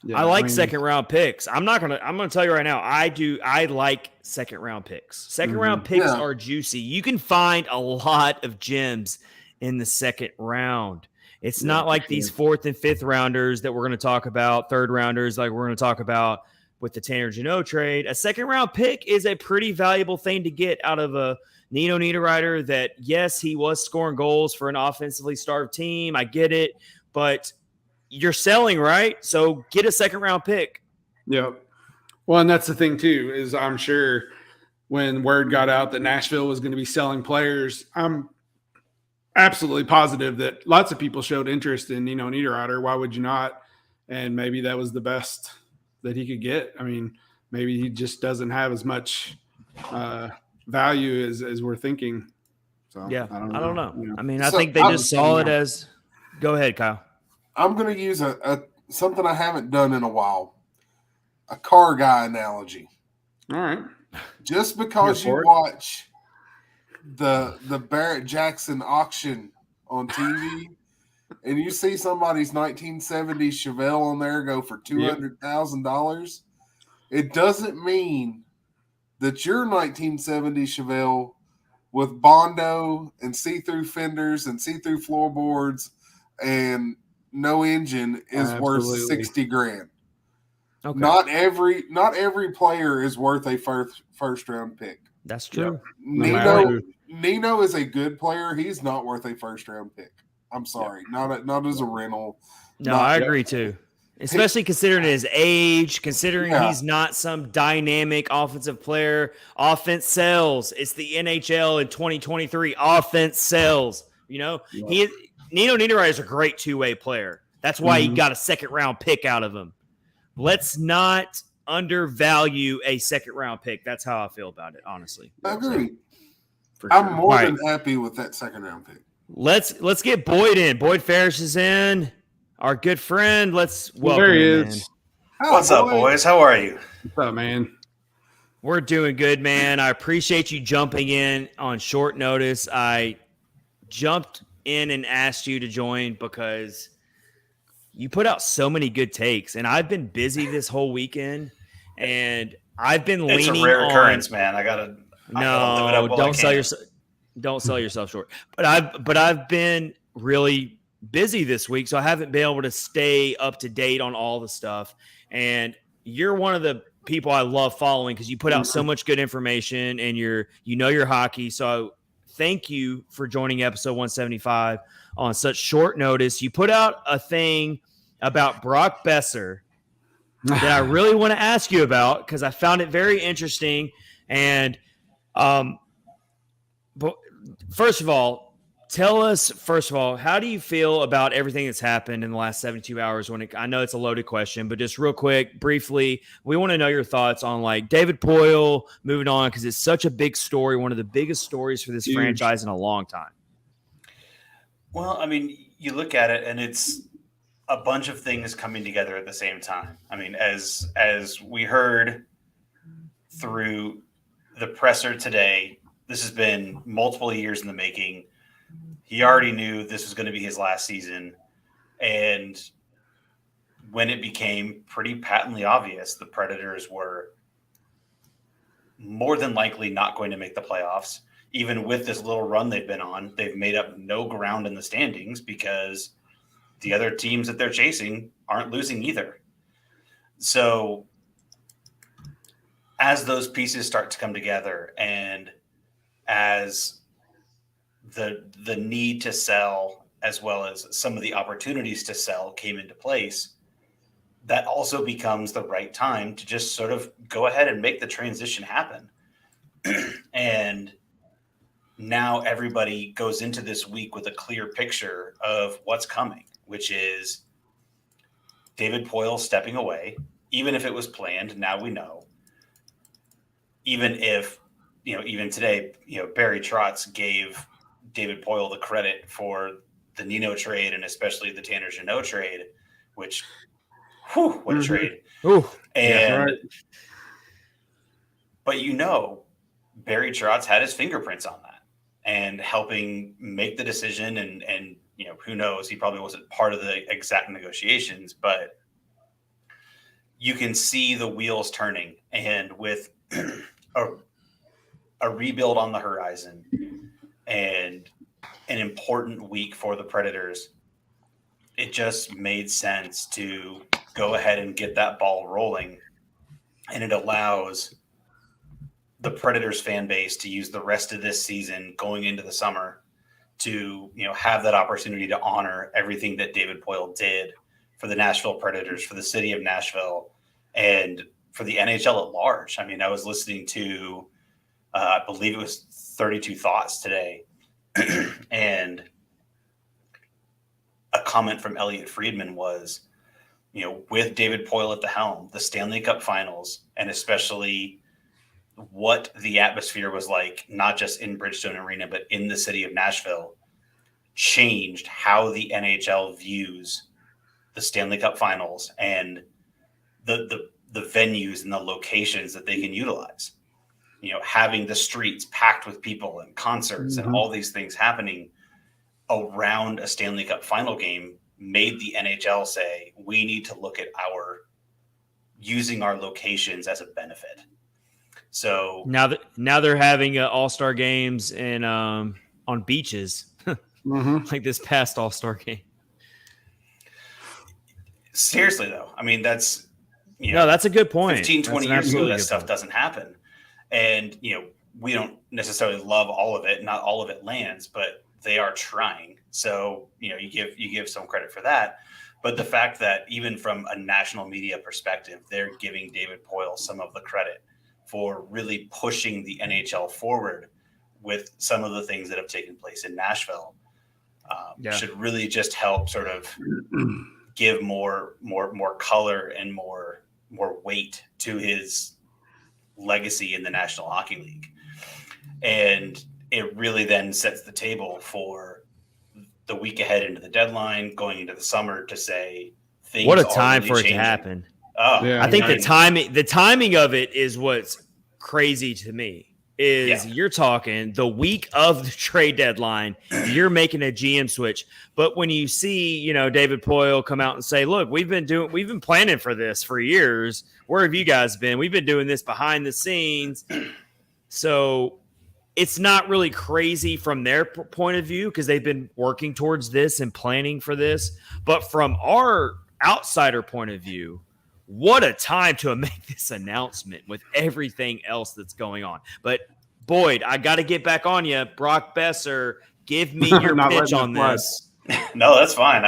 Yeah, I like second round picks. I'm gonna tell you right now. I like second round picks. Second round picks are juicy. You can find a lot of gems in the second round. It's not like these fourth and fifth rounders that we're going to talk about, third rounders like we're going to talk about with the Tanner Jeannot trade. A second round pick is a pretty valuable thing to get out of a Nino Niederreiter that, yes, he was scoring goals for an offensively starved team. I get it, but you're selling, right? So get a second round pick. Yep. Well, and that's the thing too, is I'm sure when word got out that Nashville was going to be selling players, I'm absolutely positive that lots of people showed interest in Nino Niederreiter. Why would you not? And maybe that was the best that he could get. I mean, maybe he just doesn't have as much value as we're thinking. So yeah, I don't know. You know? I mean, I think they just saw it as. Go ahead, Kyle. I'm going to use a something I haven't done in a while. A car guy analogy. All right. Just because you watch the Barrett Jackson auction on TV and you see somebody's 1970 Chevelle on there go for $200,000, it doesn't mean that your 1970 Chevelle with Bondo and see-through fenders and see-through floorboards and no engine is worth $60,000. Okay. Not every player is worth a first round pick. That's true. Nino is a good player. He's not worth a first round pick. I'm sorry. Not as a rental. No, I agree too. Especially considering his age, considering he's not some dynamic offensive player. Offense sells. It's the NHL in 2023. Offense sells. You know, Nino Niederreiter is a great two-way player. That's why he got a second-round pick out of him. Let's not undervalue a second-round pick. That's how I feel about it, honestly. I agree. I'm more than happy with that second-round pick. Let's get Boyd in. Boyd Ferris is in. Our good friend. Let's welcome him in. What's up, boys? How are you? What's up, man? We're doing good, man. I appreciate you jumping in on short notice. I jumped in and asked you to join because you put out so many good takes, and I've been busy this whole weekend, and I've been leaning on. It's a rare occurrence, man. Don't sell yourself short. But I've been really busy this week, so I haven't been able to stay up to date on all the stuff. And you're one of the people I love following because you put out so much good information, and you know your hockey. So thank you for joining episode 175 on such short notice. You put out a thing about Brock Besser that I really want to ask you about because I found it very interesting. And But first of all, tell us, how do you feel about everything that's happened in the last 72 hours? I know it's a loaded question, but just real quick, briefly, we want to know your thoughts on like David Poile moving on because it's such a big story, one of the biggest stories for this franchise in a long time. Well, I mean, you look at it and it's a bunch of things coming together at the same time. I mean, as we heard through the presser today, this has been multiple years in the making. He already knew this was going to be his last season. And when it became pretty patently obvious, the Predators were more than likely not going to make the playoffs. Even with this little run they've been on, they've made up no ground in the standings because the other teams that they're chasing aren't losing either. So as those pieces start to come together and as the need to sell as well as some of the opportunities to sell came into place, that also becomes the right time to just sort of go ahead and make the transition happen. And now everybody goes into this week with a clear picture of what's coming, which is David Poile stepping away. Even if it was planned, now we know. Even if, even today, Barry Trotz gave David Poile the credit for the Nino trade and especially the Tanner Jeannot trade, which, what a trade. Ooh, and, right. But Barry Trotz had his fingerprints on that and helping make the decision and who knows, he probably wasn't part of the exact negotiations, but you can see the wheels turning. And with a rebuild on the horizon and an important week for the Predators, it just made sense to go ahead and get that ball rolling. And it allows the Predators fan base to use the rest of this season going into the summer to, have that opportunity to honor everything that David Poile did for the Nashville Predators, for the city of Nashville, and for the NHL at large. I mean, I was listening to, I believe it was 32 Thoughts today, and a comment from Elliot Friedman was, with David Poile at the helm, the Stanley Cup Finals, and especially what the atmosphere was like, not just in Bridgestone Arena, but in the city of Nashville, changed how the NHL views the Stanley Cup Finals and the venues and the locations that they can utilize. Having the streets packed with people and concerts and all these things happening around a Stanley Cup final game made the NHL say, we need to look at using our locations as a benefit. So now they're having all-star games and on beaches, like this past all-star game. Seriously, though, I mean, that's that's a good point. 15, 20 years ago, that stuff doesn't happen. And, we don't necessarily love all of it. Not all of it lands, but they are trying. So, you give some credit for that. But the fact that even from a national media perspective, they're giving David Poile some of the credit for really pushing the NHL forward with some of the things that have taken place in Nashville, should really just help sort of give more color and more weight to his legacy in the National Hockey League. And it really then sets the table for the week ahead into the deadline, going into the summer, to say things. What a time really for changing. It to happen. Oh, yeah, I think the timing of it is what's crazy to me. You're talking the week of the trade deadline, you're making a GM switch. But when you see, David Poile come out and say, look, we've been planning for this for years. Where have you guys been? We've been doing this behind the scenes. So it's not really crazy from their point of view because they've been working towards this and planning for this. But from our outsider point of view, what a time to make this announcement with everything else that's going on. But Boyd, I got to get back on you. Brock Besser, give me your pitch on this. No, that's fine.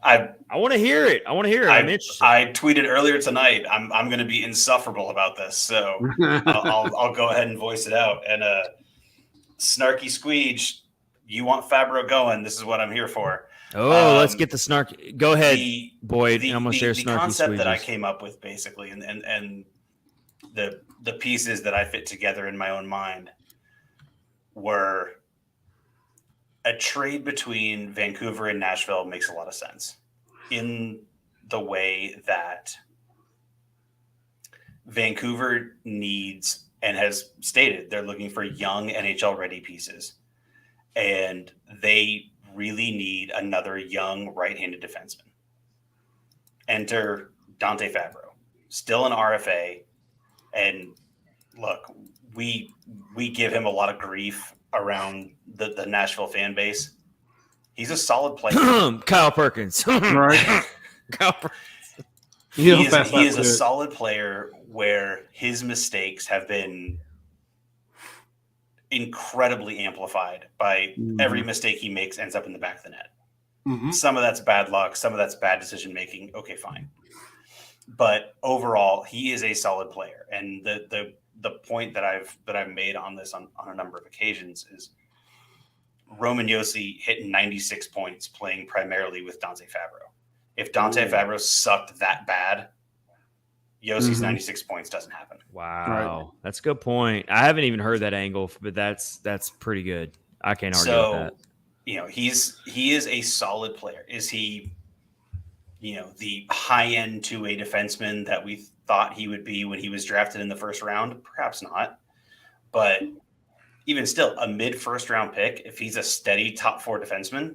I want to hear it. I'm interested. I tweeted earlier tonight. I'm going to be insufferable about this, so I'll go ahead and voice it out. And Snarky Squeege, you want Fabro going? This is what I'm here for. Oh, let's get the snark. Go ahead, Boyd. I'm going to share Snarky Squeeges. The concept that I came up with, basically, and the pieces that I fit together in my own mind were a trade between Vancouver and Nashville makes a lot of sense in the way that Vancouver needs and has stated they're looking for young NHL ready pieces. And they really need another young right-handed defenseman. Enter Dante Fabro, still an RFA. And look, we give him a lot of grief around the Nashville fan base. He's a solid player. Kyle Perkins. Right. Kyle Perkins. He is a solid player where his mistakes have been incredibly amplified by every mistake he makes ends up in the back of the net. Mm-hmm. Some of that's bad luck. Some of that's bad decision making. Okay, fine. But overall, he is a solid player. And the point that I've made on this on a number of occasions is Roman Josi hit 96 points playing primarily with Dante Fabro. If Dante Fabro sucked that bad, Josi's 96 points doesn't happen. Wow. Right. That's a good point. I haven't even heard that angle, but that's pretty good. I can't argue with that. You know, he is a solid player. Is he, the high-end 2A defenseman that we thought he would be when he was drafted in the first round? Perhaps not. But even still, a mid-first round pick, if he's a steady top 4 defenseman,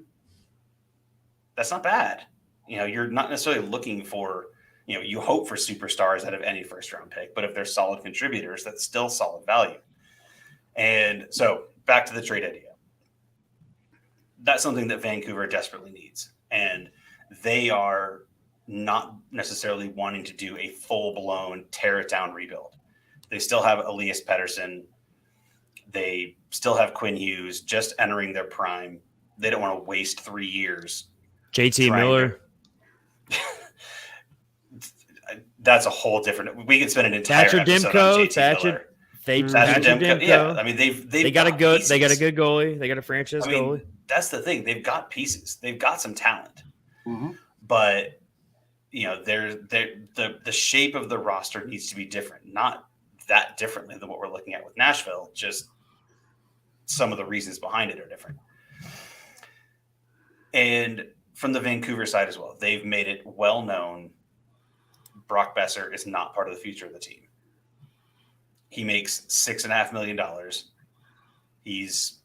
that's not bad. You're not necessarily looking for, you hope for superstars out of any first round pick, but if they're solid contributors, that's still solid value. And so back to the trade idea. That's something that Vancouver desperately needs. And they are not necessarily wanting to do a full-blown tear-it-down rebuild. They still have Elias Pettersson. They still have Quinn Hughes just entering their prime. They don't want to waste 3 years. JT Miller. That's a whole different. We could spend an entire Thatcher episode on JT Thatcher Miller. Thatcher Demko. Yeah, I mean they got a good pieces. They got a good goalie. They got a franchise goalie. That's the thing. They've got pieces. They've got some talent. Mm-hmm. But the shape of the roster needs to be different. Not that differently than what we're looking at with Nashville. Just some of the reasons behind it are different. And from the Vancouver side as well, they've made it well known Brock Besser is not part of the future of the team. He makes $6.5 million. He's,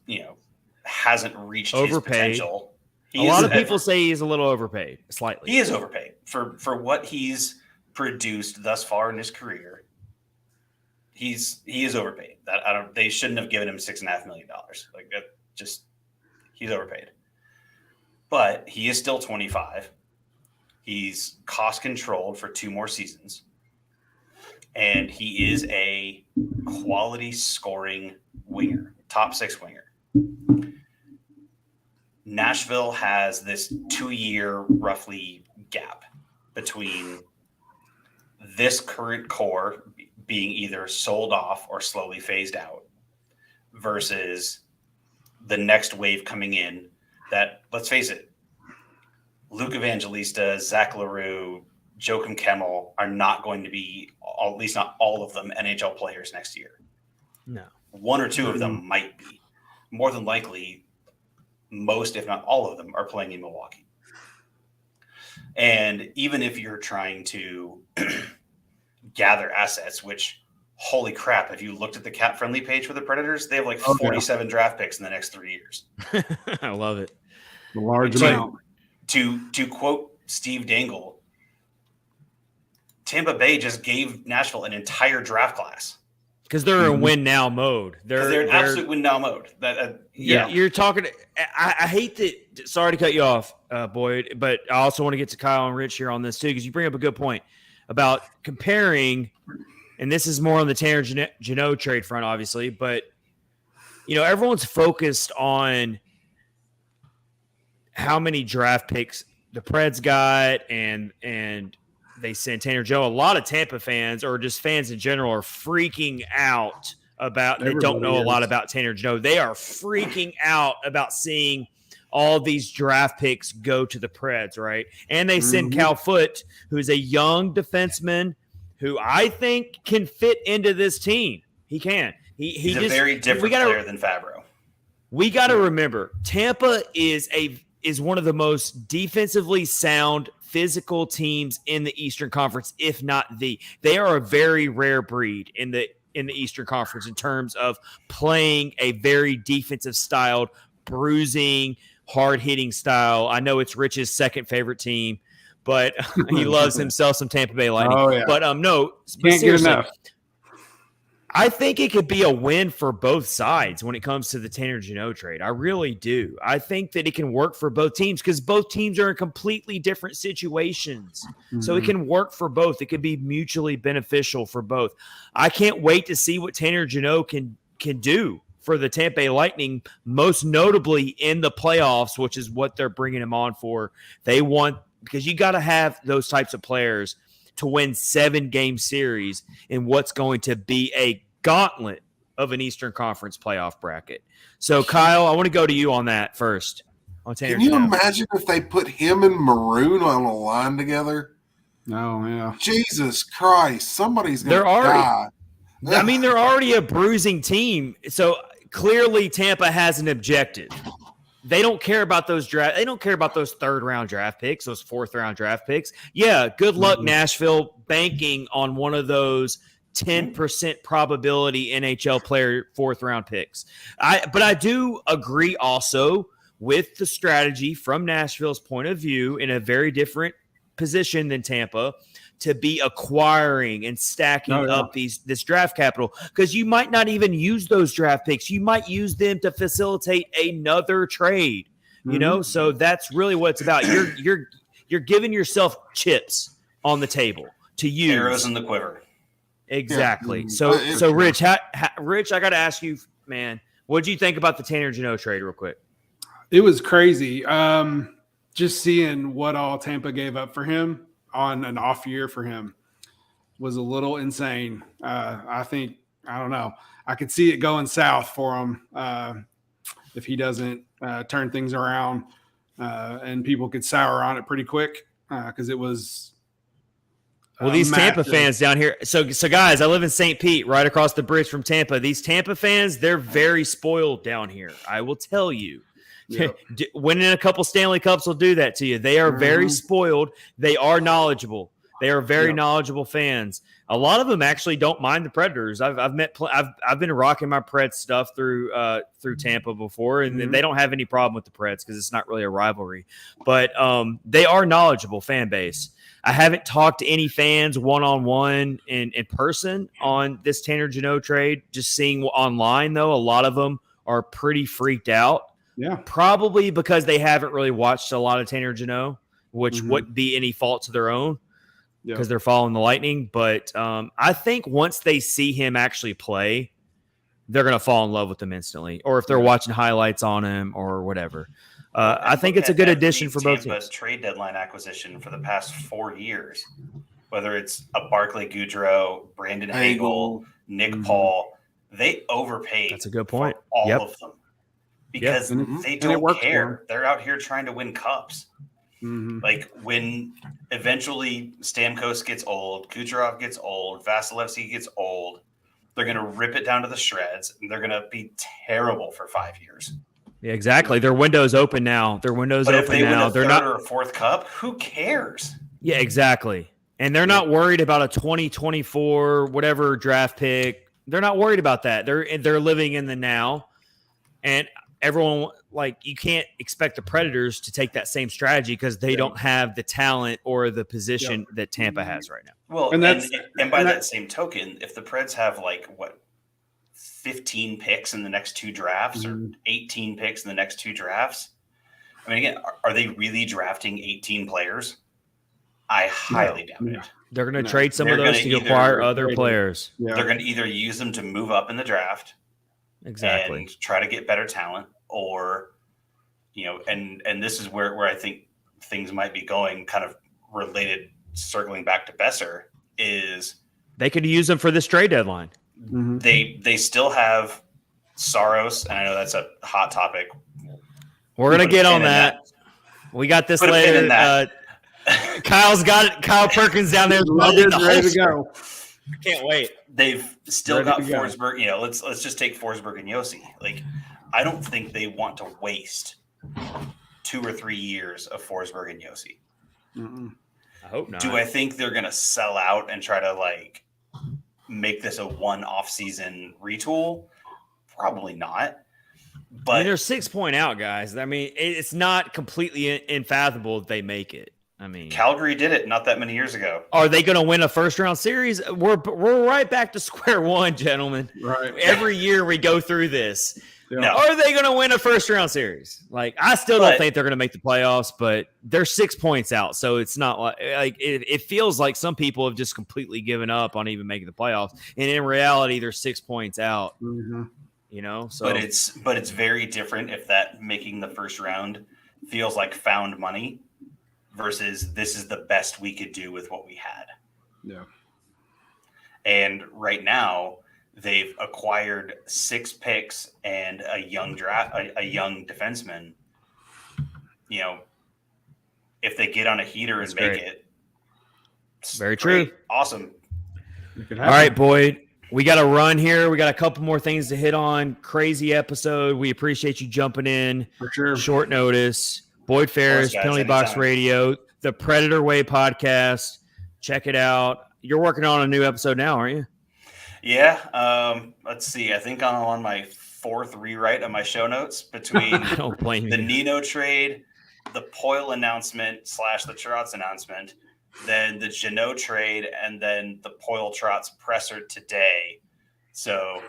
hasn't reached his potential. A lot of people say he's a little overpaid, slightly. He is overpaid for what he's produced thus far in his career. He is overpaid. They shouldn't have given him $6.5 million. He's overpaid. But he is still 25. He's cost controlled for 2 more seasons. And he is a quality scoring winger, top 6 winger. Nashville has this 2-year roughly gap between this current core being either sold off or slowly phased out versus the next wave coming in that, let's face it, Luke Evangelista, Zach LaRue, Joakim Kemmel are not going to be, at least not all of them, NHL players next year. No. 1 or 2 of them might be. More than likely, most, if not all of them, are playing in Milwaukee. And even if you're trying to gather assets, which, holy crap, if you looked at the cap-friendly page for the Predators, they have like 47 draft picks in the next 3 years. I love it. A large amount. To quote Steve Dangle, Tampa Bay just gave Nashville an entire draft class. Because they're in win now mode. They're in absolute win now mode. You're talking. I hate that. Sorry to cut you off, Boyd, but I also want to get to Kyle and Rich here on this too, because you bring up a good point about comparing. And this is more on the Tanner Jeannot trade front, obviously, but everyone's focused on how many draft picks the Preds got and they sent Tanner Joe. A lot of Tampa fans or just fans in general are freaking out about. They don't know a lot about Tanner Joe. They are freaking out about seeing all these draft picks go to the Preds, right? And they send Cal Foote, who's a young defenseman who I think can fit into this team. He can. He's a very different player than Fabro. We got to remember, Tampa is one of the most defensively sound physical teams in the Eastern Conference, if not the. They are a very rare breed in the Eastern Conference in terms of playing a very defensive styled, bruising, hard-hitting style. I know it's Rich's second favorite team, but he loves himself some Tampa Bay Lightning. Oh, yeah. But no, can't get enough. I think it could be a win for both sides when it comes to the Tanner Jeannot trade. I really do. I think that it can work for both teams because both teams are in completely different situations. So it can work for both. It could be mutually beneficial for both. I can't wait to see what Tanner Jeannot can do for the Tampa Bay Lightning, most notably in the playoffs, which is what they're bringing him on for. They want – because you got to have those types of players – to win 7-game series in what's going to be a gauntlet of an Eastern Conference playoff bracket. So, Kyle, I want to go to you on that first. Can you imagine if they put him and Maroon on a line together? No, yeah. Jesus Christ, somebody's going to die. I mean, they're already a bruising team. So, clearly Tampa has an objective. They don't care about those They don't care about those third-round draft picks, those fourth-round draft picks. Yeah, good luck, Nashville, banking on one of those 10% probability NHL player fourth-round picks. But I do agree also with the strategy from Nashville's point of view in a very different position than Tampa to be acquiring and stacking up this draft capital, because you might not even use those draft picks. You might use them to facilitate another trade, you know? So that's really what it's about. You're giving yourself chips on the table to use. Arrows in the quiver. Exactly. So Rich, Rich, I got to ask you, man, what did you think about the Tanner Jeannot trade real quick? It was crazy. Just seeing what all Tampa gave up for him on an off year for him was a little insane. I don't know. I could see it going south for him if he doesn't turn things around, and people could sour on it pretty quick because it was. Well, these Tampa fans down here. So guys, I live in St. Pete, right across the bridge from Tampa. These Tampa fans, they're very spoiled down here. I will tell you. Yep. Winning a couple Stanley Cups will do that to you. They are very spoiled. They are knowledgeable. They are very knowledgeable fans. A lot of them actually don't mind the Predators. I've been rocking my Preds stuff through Tampa before, and they don't have any problem with the Preds because it's not really a rivalry. But they are knowledgeable fan base. I haven't talked to any fans one-on-one in person on this Tanner Jeannot trade. Just seeing online, though, a lot of them are pretty freaked out. Yeah, probably because they haven't really watched a lot of Tanner Jeannot, which wouldn't be any fault to their own because they're following the Lightning. But I think once they see him actually play, they're going to fall in love with him instantly. Or if they're watching highlights on him or whatever. I think it's a good addition for both teams. Trade deadline acquisition for the past 4 years, whether it's a Barclay Goudreau, Brandon Hagel, Nick Paul, they overpaid. That's a good point. For all of them. Because they don't care. They're out here trying to win cups. Like when eventually Stamkos gets old, Kucherov gets old, Vasilevsky gets old, they're going to rip it down to the shreds, and they're going to be terrible for 5 years. Yeah, exactly. Their window's open now. They're not or a fourth cup. Who cares? Yeah, exactly. And they're not worried about a 2024 whatever draft pick. They're not worried about that. They're living in the now, and everyone, like, you can't expect the Predators to take that same strategy because they don't have the talent or the position that Tampa has right now. Well, and by that same token, if the Preds have 15 picks in the next 2 drafts or 18 picks in the next 2 drafts, I mean, again, are they really drafting 18 players? I highly doubt it. They're going to trade some of those to acquire other players. Yeah. They're going to either use them to move up in the draft. Exactly. And try to get better talent, or, and this is where I think things might be going, kind of related, circling back to Besser, is they could use them for this trade deadline. Mm-hmm. They still have Saros, and I know that's a hot topic. We're gonna get on that. We got this later. Kyle's got it. Kyle Perkins down there ready to go. I can't wait. They've still got Forsberg. Let's just take Forsberg and Yossi. Like, I don't think they want to waste 2 or 3 years of Forsberg and Yossi. Mm-mm. I hope not. Do I think they're gonna sell out and try to like make this a one off-season retool? Probably not. But they're 6 point out, guys. I mean, it's not completely unfathomable that they make it. I mean, Calgary did it not that many years ago. Are they going to win a first-round series? We're right back to square one, gentlemen. Right. Every year we go through this. Yeah. Now, are they going to win a first-round series? Like, I still don't think they're going to make the playoffs, but they're 6 points out, so it's not like it feels like some people have just completely given up on even making the playoffs, and in reality, they're 6 points out. Mm-hmm. So but it's very different if that making the first round feels like found money versus this is the best we could do with what we had. Yeah. And right now they've acquired 6 picks and a young defenseman. If they get on a heater and make it, very true. Awesome. All right, Boyd. We got to run here. We got a couple more things to hit on. Crazy episode. We appreciate you jumping in. For sure. Short notice. Boyd Ferris, Penalty Box Radio, the Predator Way podcast. Check it out. You're working on a new episode now, aren't you? Yeah. Let's see. I think I'm on my 4th rewrite of my show notes between the Nino trade, the Poile announcement / the Trotz announcement, then the Jeannot trade, and then the Poile Trotz presser today. So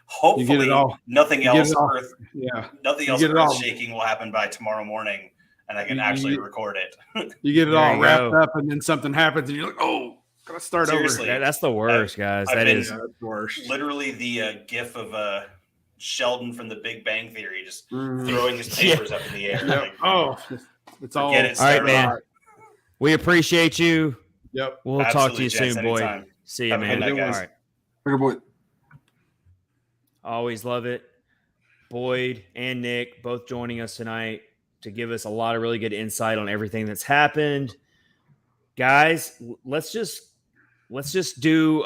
hopefully nothing else earth-shaking will happen by tomorrow morning, and I can actually record it. You get it all wrapped up, and then something happens, and you're like, "Oh, gotta start Seriously, over." That's the worst, guys. That is the worst. Literally the gif of Sheldon from The Big Bang Theory just throwing his papers up in the air. Yep. It's all right, man. We appreciate you. Yep. We'll talk to you soon, Boyd. See you, man. All right. Later, Boyd. Always love it. Boyd and Nick both joining us tonight to give us a lot of really good insight on everything that's happened. Guys, let's just do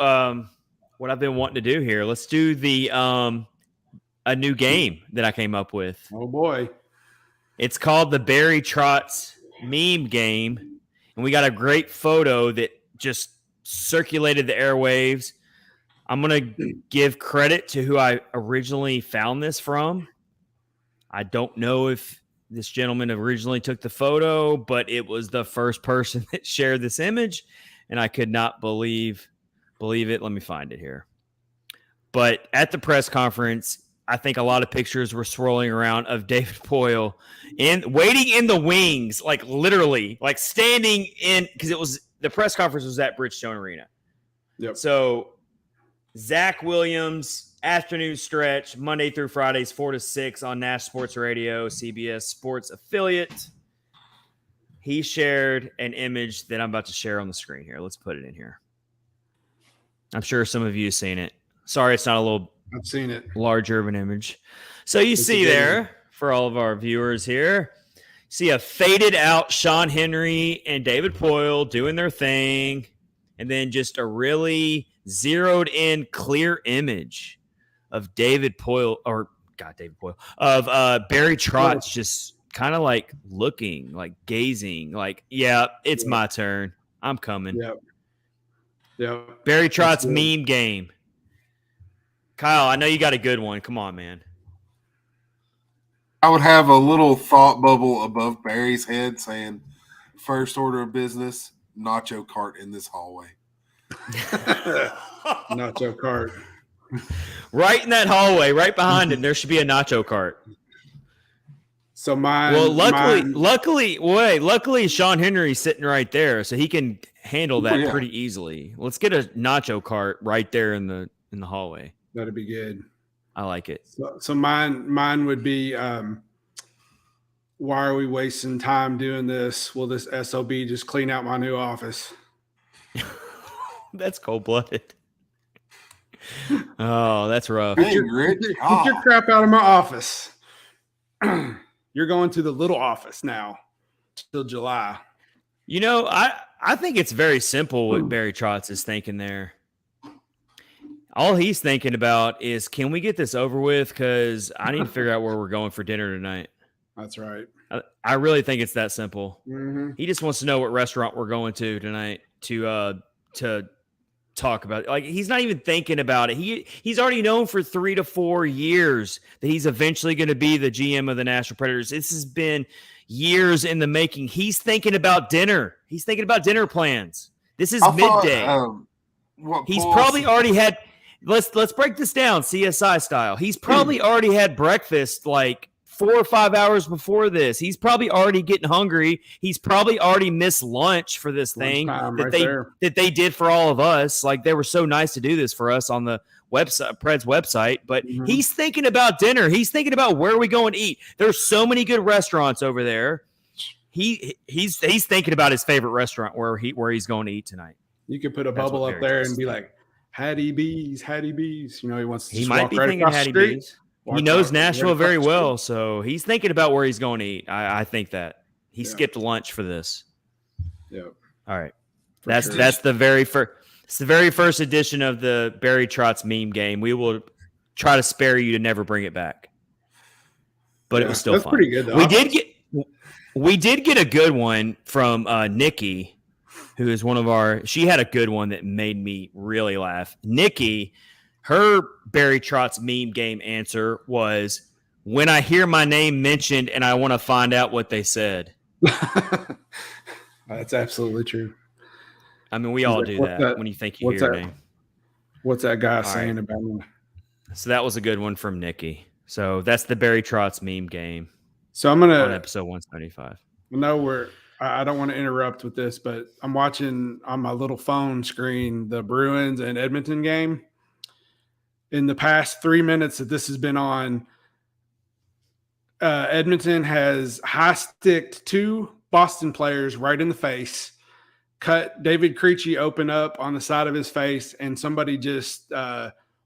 what I've been wanting to do here. Let's do the a new game that I came up with. Oh boy. It's called the Barry Trotz meme game. And we got a great photo that just circulated the airwaves. I'm going to give credit to who I originally found this from. I don't know if this gentleman originally took the photo, but it was the first person that shared this image, and I could not believe it. Let me find it here. But at the press conference, I think a lot of pictures were swirling around of David Poile waiting in the wings, like literally, like standing in, because the press conference was at Bridgestone Arena. Yep. So Zach Williams, afternoon stretch, Monday through Fridays, 4 to 6 on Nash Sports Radio, CBS Sports affiliate. He shared an image that I'm about to share on the screen here. Let's put it in here. I'm sure some of you have seen it. Sorry, it's not a little I've seen it. Large urban image. So you see there, for all of our viewers here, see a faded out Sean Henry and David Poile doing their thing, and then just a really zeroed in clear image of Barry Trotz just kind of like looking, like gazing, like, yeah, it's my turn. I'm coming. Yep. Barry Trotz meme game. Kyle, I know you got a good one. Come on, man. I would have a little thought bubble above Barry's head saying, first order of business, nacho cart in this hallway. Nacho cart. Right in that hallway, right behind him, there should be a nacho cart. So luckily, Sean Henry's sitting right there, so he can handle that pretty easily. Let's get a nacho cart right there in the hallway. That'd be good. I like it. So mine would be why are we wasting time doing this? Will this SOB just clean out my new office? That's cold-blooded. Oh, that's rough. Hey, Rich, get your crap out of my office. You're going to the little office now till July. You know, I think it's very simple what Barry Trotz is thinking there. All he's thinking about is, can we get this over with? Because I need to figure out where we're going for dinner tonight. That's right. I really think it's that simple. Mm-hmm. He just wants to know what restaurant we're going to tonight to talk about it. Like, he's not even thinking about it. He's already known for 3 to 4 years that he's eventually going to be the GM of the Nashville Predators. This has been years in the making. He's thinking about dinner. He's thinking about dinner plans. This is midday. He's probably already had. Let's break this down CSI style. He's probably already had breakfast like 4 or 5 hours before this. He's probably already getting hungry. He's probably already missed lunch for this thing that they did for all of us. Like, they were so nice to do this for us on the website, Preds website. But he's thinking about dinner. He's thinking about where we going to eat. There's so many good restaurants over there. He's thinking about his favorite restaurant where he's going to eat tonight. You could put a bubble up there and be like, Hattie B's. You know, he might be thinking Hattie B's. He knows Nashville very well, so he's thinking about where he's going to eat. I think that he skipped lunch for this. Yeah. All right. That's the very first. It's the very first edition of the Barry Trotz meme game. We will try to spare you to never bring it back, but it was still fun. Pretty good, though. We did get a good one from Nikki, who is one of our. She had a good one that made me really laugh. Nikki. Her Barry Trotz meme game answer was, when I hear my name mentioned and I want to find out what they said. That's absolutely true. I mean, we all do that when you think you hear your name. What's that guy saying about me? So that was a good one from Nikki. So that's the Barry Trotz meme game. So I'm going to. On episode 175. No, I don't want to interrupt with this, but I'm watching on my little phone screen the Bruins and Edmonton game. In the past 3 minutes that this has been on, Edmonton has high-sticked 2 Boston players right in the face, cut David Krejci open up on the side of his face, and somebody just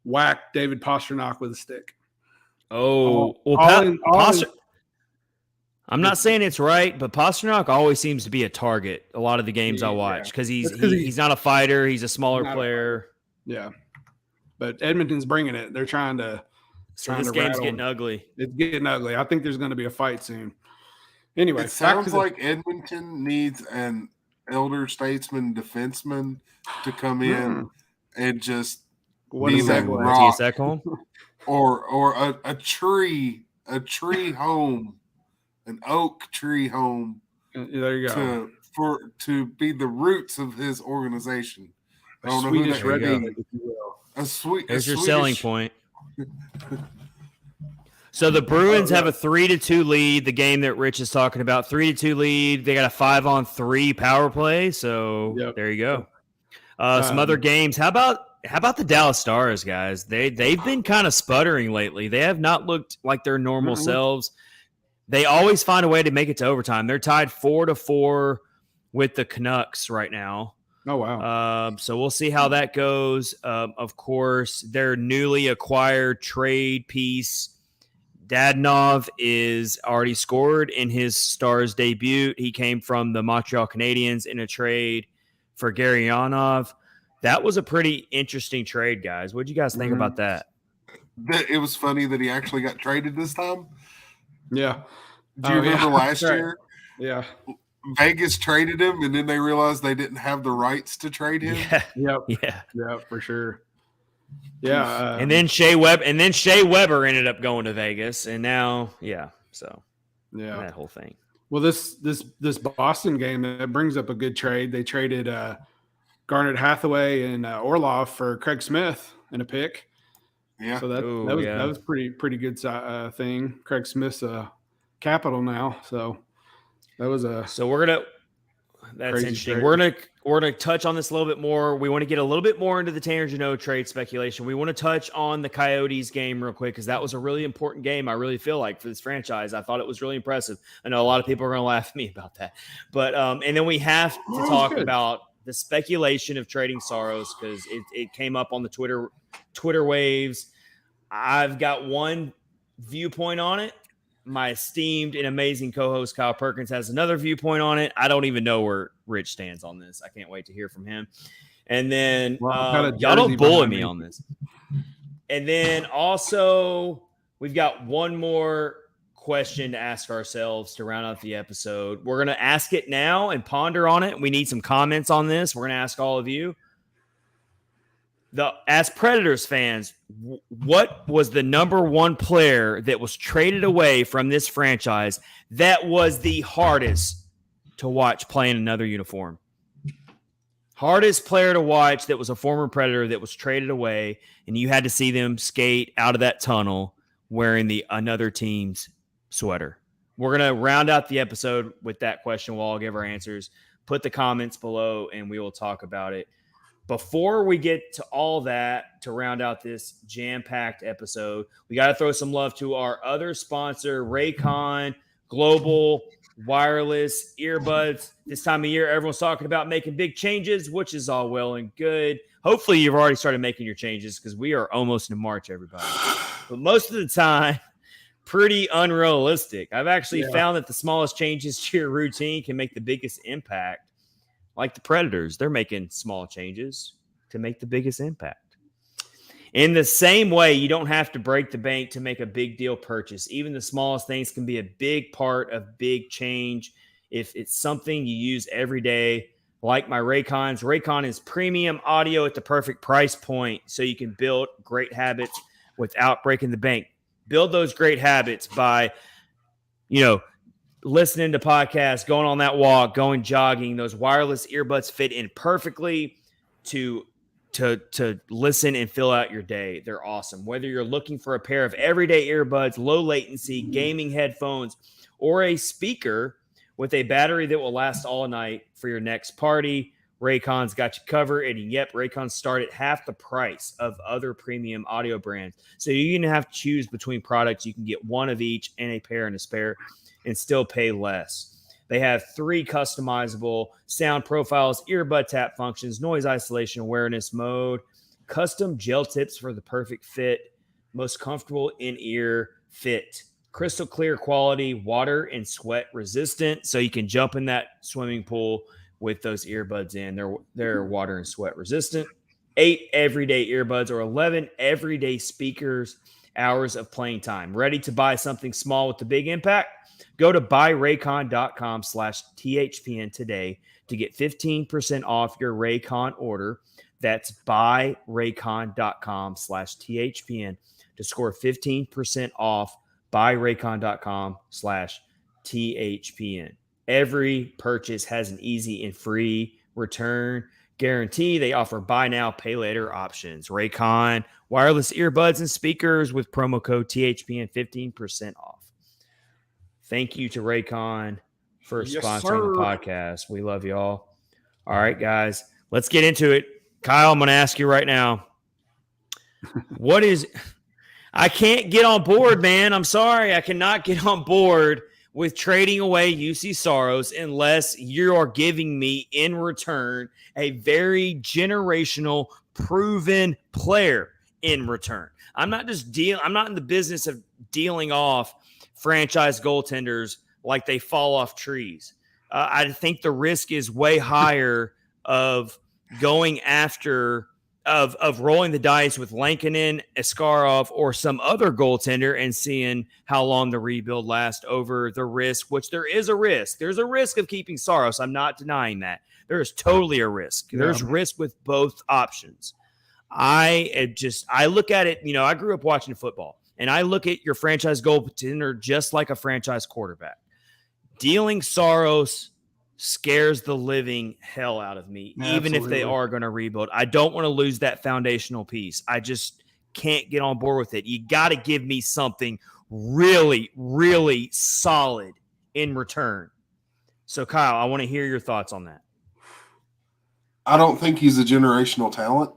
whacked David Pastrnak with a stick. Oh, I'm not saying it's right, but Pastrnak always seems to be a target a lot of the games I watch because he's not a fighter. He's a smaller player. Yeah. But Edmonton's bringing it. They're trying to. So this game's getting ugly. It's getting ugly. I think there's going to be a fight soon. Anyway, it sounds like Edmonton needs an elder statesman defenseman to come in and just be that rock, or a tree home, an oak tree home. There you go. To be the roots of his organization. I don't know who that red if you will. There's your selling point. So the Bruins have a 3-2 lead. The game that Rich is talking about, 3-2 lead. They got a 5-on-3 power play. So There you go. Some other games. How about the Dallas Stars, guys? They've been kind of sputtering lately. They have not looked like their normal selves. They always find a way to make it to overtime. They're tied 4-4 with the Canucks right now. Oh, wow. So we'll see how that goes. Of course, their newly acquired trade piece, Dadonov, is already scored in his Stars debut. He came from the Montreal Canadiens in a trade for Jeannot. That was a pretty interesting trade, guys. What do you guys think about that? It was funny that he actually got traded this time. Yeah. Do you remember last year? Yeah. Vegas traded him, and then they realized they didn't have the rights to trade him. Yeah, for sure. Yeah, and then Shea Weber ended up going to Vegas, and now that whole thing. Well, this Boston game, that brings up a good trade. They traded Garnet Hathaway and Orlov for Craig Smith in a pick. Yeah, so that was pretty good thing. Craig Smith's a Capital now, so. That was That's interesting. We're gonna touch on this a little bit more. We want to get a little bit more into the Tanner Jeannot trade speculation. We want to touch on the Coyotes game real quick because that was a really important game. I really feel like for this franchise, I thought it was really impressive. I know a lot of people are gonna laugh at me about that, but and then we have to talk about the speculation of trading Saros because it came up on the Twitter waves. I've got one viewpoint on it. My esteemed and amazing co-host Kyle Perkins has another viewpoint on it. I don't even know where Rich stands on this. I can't wait to hear from him. And then y'all don't bully me on this. And then also we've got one more question to ask ourselves to round out the episode. We're going to ask it now and ponder on it. We need some comments on this. We're going to ask all of you. As Predators fans, what was the number one player that was traded away from this franchise that was the hardest to watch play in another uniform? Hardest player to watch that was a former Predator that was traded away, and you had to see them skate out of that tunnel wearing another team's sweater. We're going to round out the episode with that question. We'll all give our answers. Put the comments below, and we will talk about it. Before we get to all that, to round out this jam-packed episode, we got to throw some love to our other sponsor, Raycon Global Wireless Earbuds. This time of year, everyone's talking about making big changes, which is all well and good. Hopefully, you've already started making your changes because we are almost in March, everybody. But most of the time, pretty unrealistic. I've actually found that the smallest changes to your routine can make the biggest impact. Like the Predators, they're making small changes to make the biggest impact. In the same way, you don't have to break the bank to make a big deal purchase. Even the smallest things can be a big part of big change if it's something you use every day, like my Raycons. Raycon is premium audio at the perfect price point, so you can build great habits without breaking the bank. Build those great habits by, listening to podcasts, going on that walk, going jogging. Those wireless earbuds fit in perfectly to listen and fill out your day. They're awesome. Whether you're looking for a pair of everyday earbuds, low latency, gaming headphones, or a speaker with a battery that will last all night for your next party, Raycon's got you covered. And yep, Raycons start at half the price of other premium audio brands. So you can have to choose between products. You can get one of each and a pair and a spare and still pay less. They have 3 customizable sound profiles, earbud tap functions, noise isolation awareness mode, custom gel tips for the perfect fit, most comfortable in-ear fit, crystal clear quality, water and sweat resistant, so you can jump in that swimming pool with those earbuds in. They're water and sweat resistant. 8 everyday earbuds or 11 everyday speakers, hours of playing time. Ready to buy something small with the big impact? Go to buyraycon.com/THPN today to get 15% off your Raycon order. That's buyraycon.com/THPN to score 15% off buyraycon.com/THPN. Every purchase has an easy and free return guarantee. They offer buy now, pay later options. Raycon wireless earbuds and speakers with promo code THPN, 15% off. Thank you to Raycon for sponsoring the podcast. We love y'all. All right, guys, let's get into it. Kyle, I'm going to ask you right now. I can't get on board, man. I'm sorry. I cannot get on board with trading away UC Saros unless you are giving me in return a very generational, proven player in return. I'm not in the business of dealing off franchise goaltenders like they fall off trees. I think the risk is way higher of going after of rolling the dice with Lankinen, Askarov, or some other goaltender and seeing how long the rebuild lasts over the risk, which there is a risk. There's a risk of keeping Saros. I'm not denying that. There is totally a risk. Yeah. There's risk with both options. I look at it, I grew up watching football. And I look at your franchise goaltender just like a franchise quarterback. Dealing Saros scares the living hell out of me, even if they are going to rebuild. I don't want to lose that foundational piece. I just can't get on board with it. You got to give me something really, really solid in return. So, Kyle, I want to hear your thoughts on that. I don't think he's a generational talent.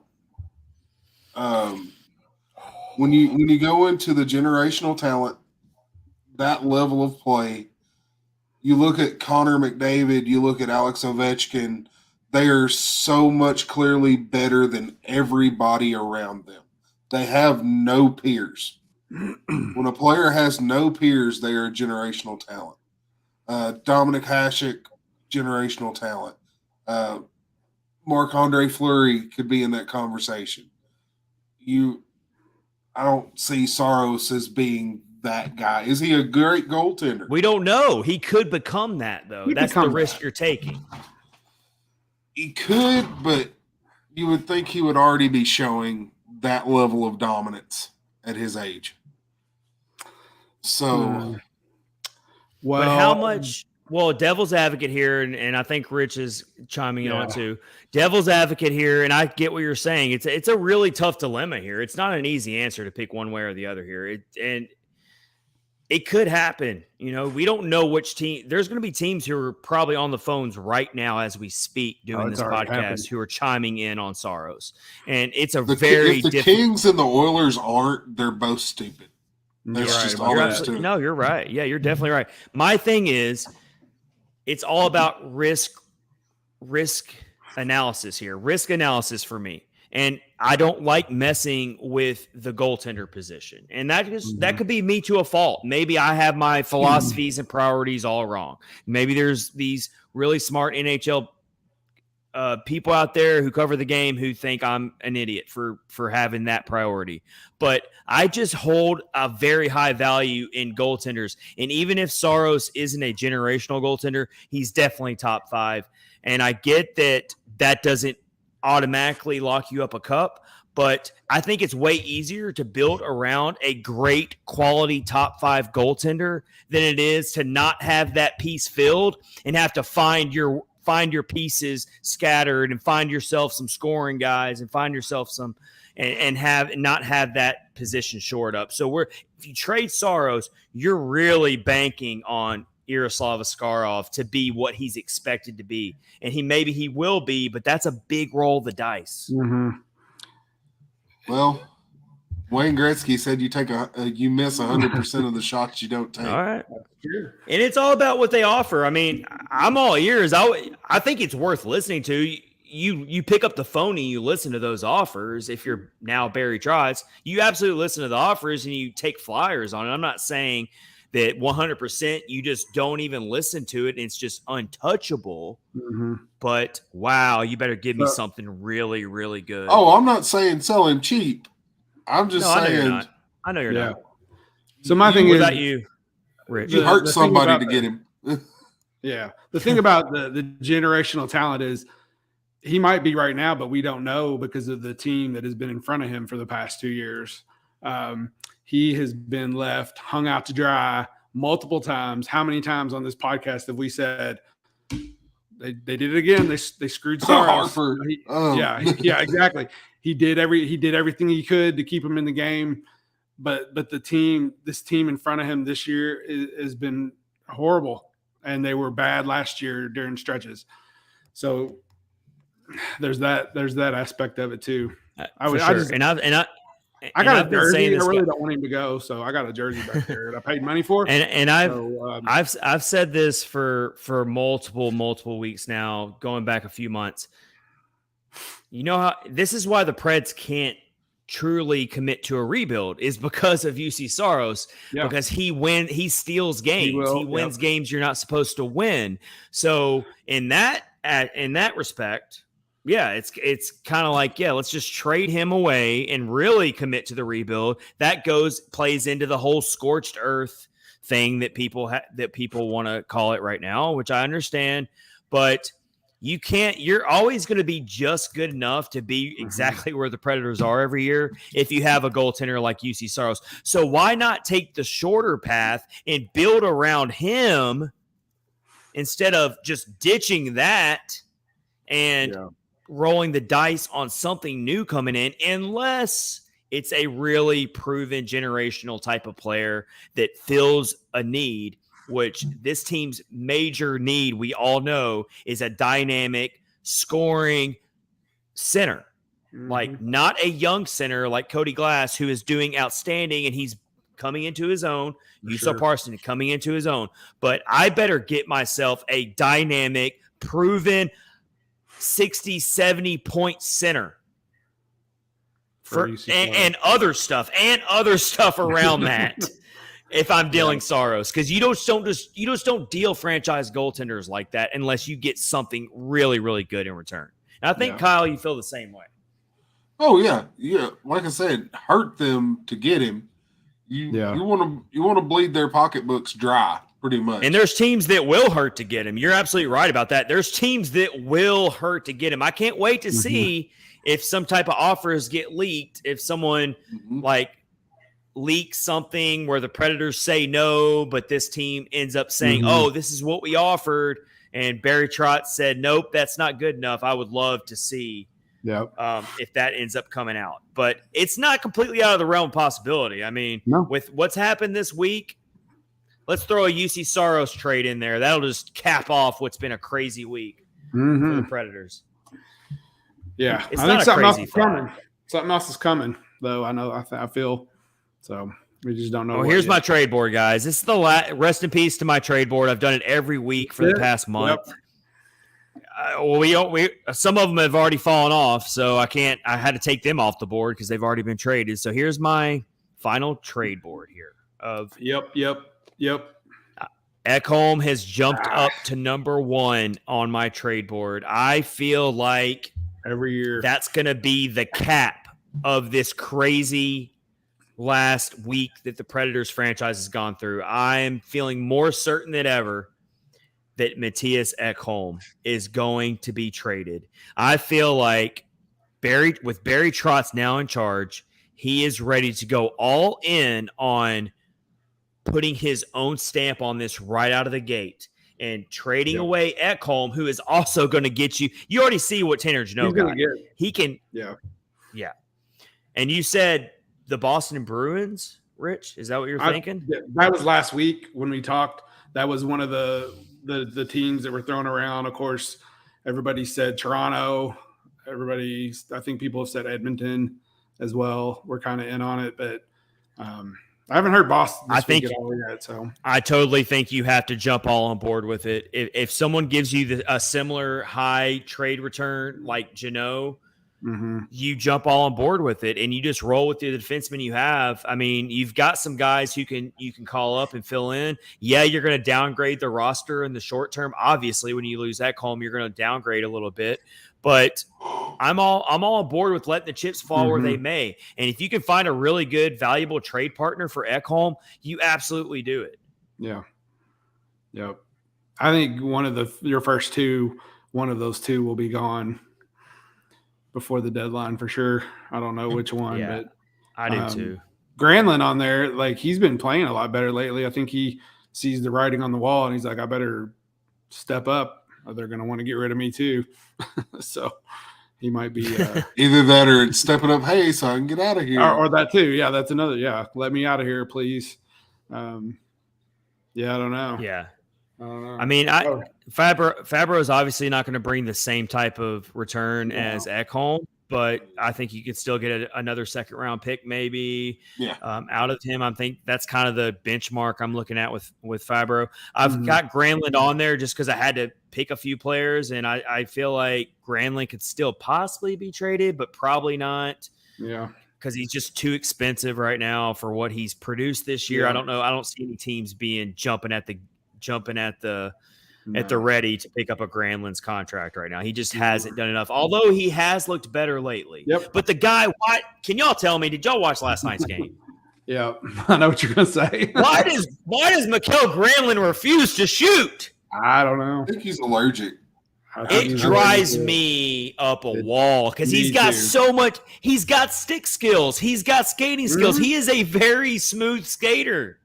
When you go into the generational talent, that level of play, you look at Connor McDavid, you look at Alex Ovechkin, they are so much clearly better than everybody around them. They have no peers. When a player has no peers, they are a generational talent. Dominic Hasek, generational talent. Marc-Andre Fleury could be in that conversation. I don't see Saros as being that guy. Is he a great goaltender? We don't know. He could become that, though. That's the risk you're taking. He could, but you would think he would already be showing that level of dominance at his age. So, but how much? Well, devil's advocate here, and I think Rich is chiming in on it too. Devil's advocate here, and I get what you're saying. It's a really tough dilemma here. It's not an easy answer to pick one way or the other here. It could happen. We don't know which team. There's going to be teams who are probably on the phones right now as we speak doing this podcast who are chiming in on Saros. And it's if the Kings and the Oilers aren't, they're both stupid. That's just all there's to it. No, you're right. Yeah, you're definitely right. My thing is, it's all about risk analysis here. Risk analysis for me. And I don't like messing with the goaltender position. And that could be me to a fault. Maybe I have my philosophies and priorities all wrong. Maybe there's these really smart NHL people out there who cover the game who think I'm an idiot for having that priority. But I just hold a very high value in goaltenders. And even if Saros isn't a generational goaltender, he's definitely top 5. And I get that doesn't automatically lock you up a cup, but I think it's way easier to build around a great quality top 5 goaltender than it is to not have that piece filled and have to find your pieces scattered and find yourself some scoring guys and find yourself some and not have that position shored up. So if you trade Saros, you're really banking on Yaroslav Askarov to be what he's expected to be. And maybe he will be, but that's a big roll of the dice. Mm-hmm. Well, Wayne Gretzky said you miss 100% of the shots you don't take. All right. Sure. And it's all about what they offer. I mean, I'm all ears. I think it's worth listening to. You pick up the phone and you listen to those offers. If you're now Barry Trotz, you absolutely listen to the offers and you take flyers on it. I'm not saying that 100% you just don't even listen to it and it's just untouchable. Mm-hmm. But, wow, you better give me something really, really good. Oh, I'm not saying sell him cheap. I'm just saying. I know you're not. So my thing is that you, Rich. You hurt somebody to get him. Yeah. The thing about the generational talent is he might be right now, but we don't know because of the team that has been in front of him for the past 2 years. He has been left hung out to dry multiple times. How many times on this podcast have we said they did it again? They screwed Saros. Yeah, exactly. He did everything he could to keep him in the game, but this team in front of him this year has been horrible, and they were bad last year during stretches. So there's that aspect of it too. I got a jersey. I really don't want him to go, so I got a jersey back there that I paid money for. And I've said this for multiple weeks now, going back a few months. You know how this is why the Preds can't truly commit to a rebuild is because of UC Saros, because he steals games. He wins games you're not supposed to win. So in that respect, yeah, it's kind of like, let's just trade him away and really commit to the rebuild. That plays into the whole scorched earth thing that people want to call it right now, which I understand, but you're always going to be just good enough to be exactly where the Predators are every year if you have a goaltender like UC Saros. So why not take the shorter path and build around him instead of just ditching that and rolling the dice on something new coming in, unless it's a really proven generational type of player that fills a need, which this team's major need, we all know, is a dynamic, scoring, center. Like not a young center like Cody Glass, who is doing outstanding and he's coming into his own. Yusuf Parson coming into his own. But I better get myself a dynamic, proven 60, 70 point center. And other stuff around that. If I'm dealing Saros, because you just don't deal franchise goaltenders like that unless you get something really, really good in return. And I think Kyle, you feel the same way. Oh yeah. Like I said, hurt them to get him. You want to bleed their pocketbooks dry, pretty much. And there's teams that will hurt to get him. You're absolutely right about that. There's teams that will hurt to get him. I can't wait to see if some type of offers get leaked. If someone leaks something where the Predators say no, but this team ends up saying, "Oh, this is what we offered," and Barry Trotz said, "Nope, that's not good enough." I would love to see. If that ends up coming out. But it's not completely out of the realm of possibility. I mean, with what's happened this week, let's throw a UC Saros trade in there. That'll just cap off what's been a crazy week for the Predators. Yeah. It's not a crazy coming. Something else is coming, though. I feel. So we just don't know. Oh, here's my trade board, guys. This is the rest in peace to my trade board. I've done it every week for the past month. Some of them have already fallen off, so I had to take them off the board because they've already been traded. So here's my final trade board here. Ekholm has jumped up to number 1 on my trade board. I feel like every year that's going to be the cap of this crazy last week that the Predators franchise has gone through. I am feeling more certain than ever that Matthias Ekholm is going to be traded. I feel like with Barry Trotz now in charge, he is ready to go all in on putting his own stamp on this right out of the gate and trading away Ekholm, who is also going to get you. You already see what Tanner Jeannot got. He can. Yeah. And you said the Boston Bruins, Rich? Is that what you're thinking? That was last week when we talked. That was one of the teams that were thrown around. Of course, everybody said Toronto. I think people have said Edmonton as well. We're kind of in on it, but I haven't heard Boston this week at all yet. So I totally think you have to jump all on board with it. If someone gives you a similar high trade return like Jeannot, you jump all on board with it and you just roll with the defensemen you have. I mean, you've got some guys you can call up and fill in. Yeah, you're going to downgrade the roster in the short term. Obviously, when you lose Ekholm, you're going to downgrade a little bit. But I'm all on board with letting the chips fall where they may. And if you can find a really good, valuable trade partner for Ekholm, you absolutely do it. Yeah. Yep. I think one of those two will be gone before the deadline for sure. I don't know which one, but I do too. Granlund on there, like he's been playing a lot better lately. I think he sees the writing on the wall and he's like, I better step up or they're going to want to get rid of me too. So he might be either that or it's stepping up. Hey, so I can get out of here. Or that too. Yeah. That's another. Yeah. Let me out of here, please. I don't know. Yeah. I mean, Fabro is obviously not going to bring the same type of return as Ekholm, but I think you could still get another second round pick maybe out of him. I think that's kind of the benchmark I'm looking at with Fabro. I've got Granlund on there just because I had to pick a few players, and I feel like Granlund could still possibly be traded, but probably not. Yeah. Because he's just too expensive right now for what he's produced this year. I don't know. I don't see any teams jumping at the ready to pick up a Granlund's contract right now. He just hasn't done enough, although he has looked better lately. Yep. But the guy, can y'all tell me, did y'all watch last night's game? Yeah, I know what you're going to say. Why does Mikael Granlund refuse to shoot? I don't know. I think he's allergic. It drives me up a wall because he's got so much. He's got stick skills. He's got skating skills. He is a very smooth skater.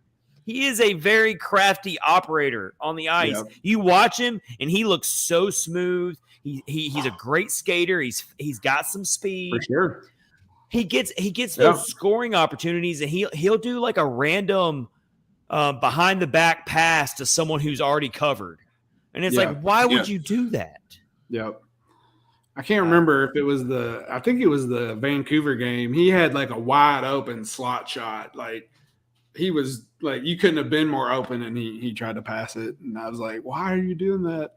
He is a very crafty operator on the ice. Yep. You watch him, and he looks so smooth. He's a great skater. He's got some speed. For sure. He gets those scoring opportunities, and he'll do like a random behind the back pass to someone who's already covered. And it's like, why would you do that? Yep. I can't remember if it was I think it was the Vancouver game. He had like a wide open slot shot. Like he was like, you couldn't have been more open, and he tried to pass it. And I was like, why are you doing that?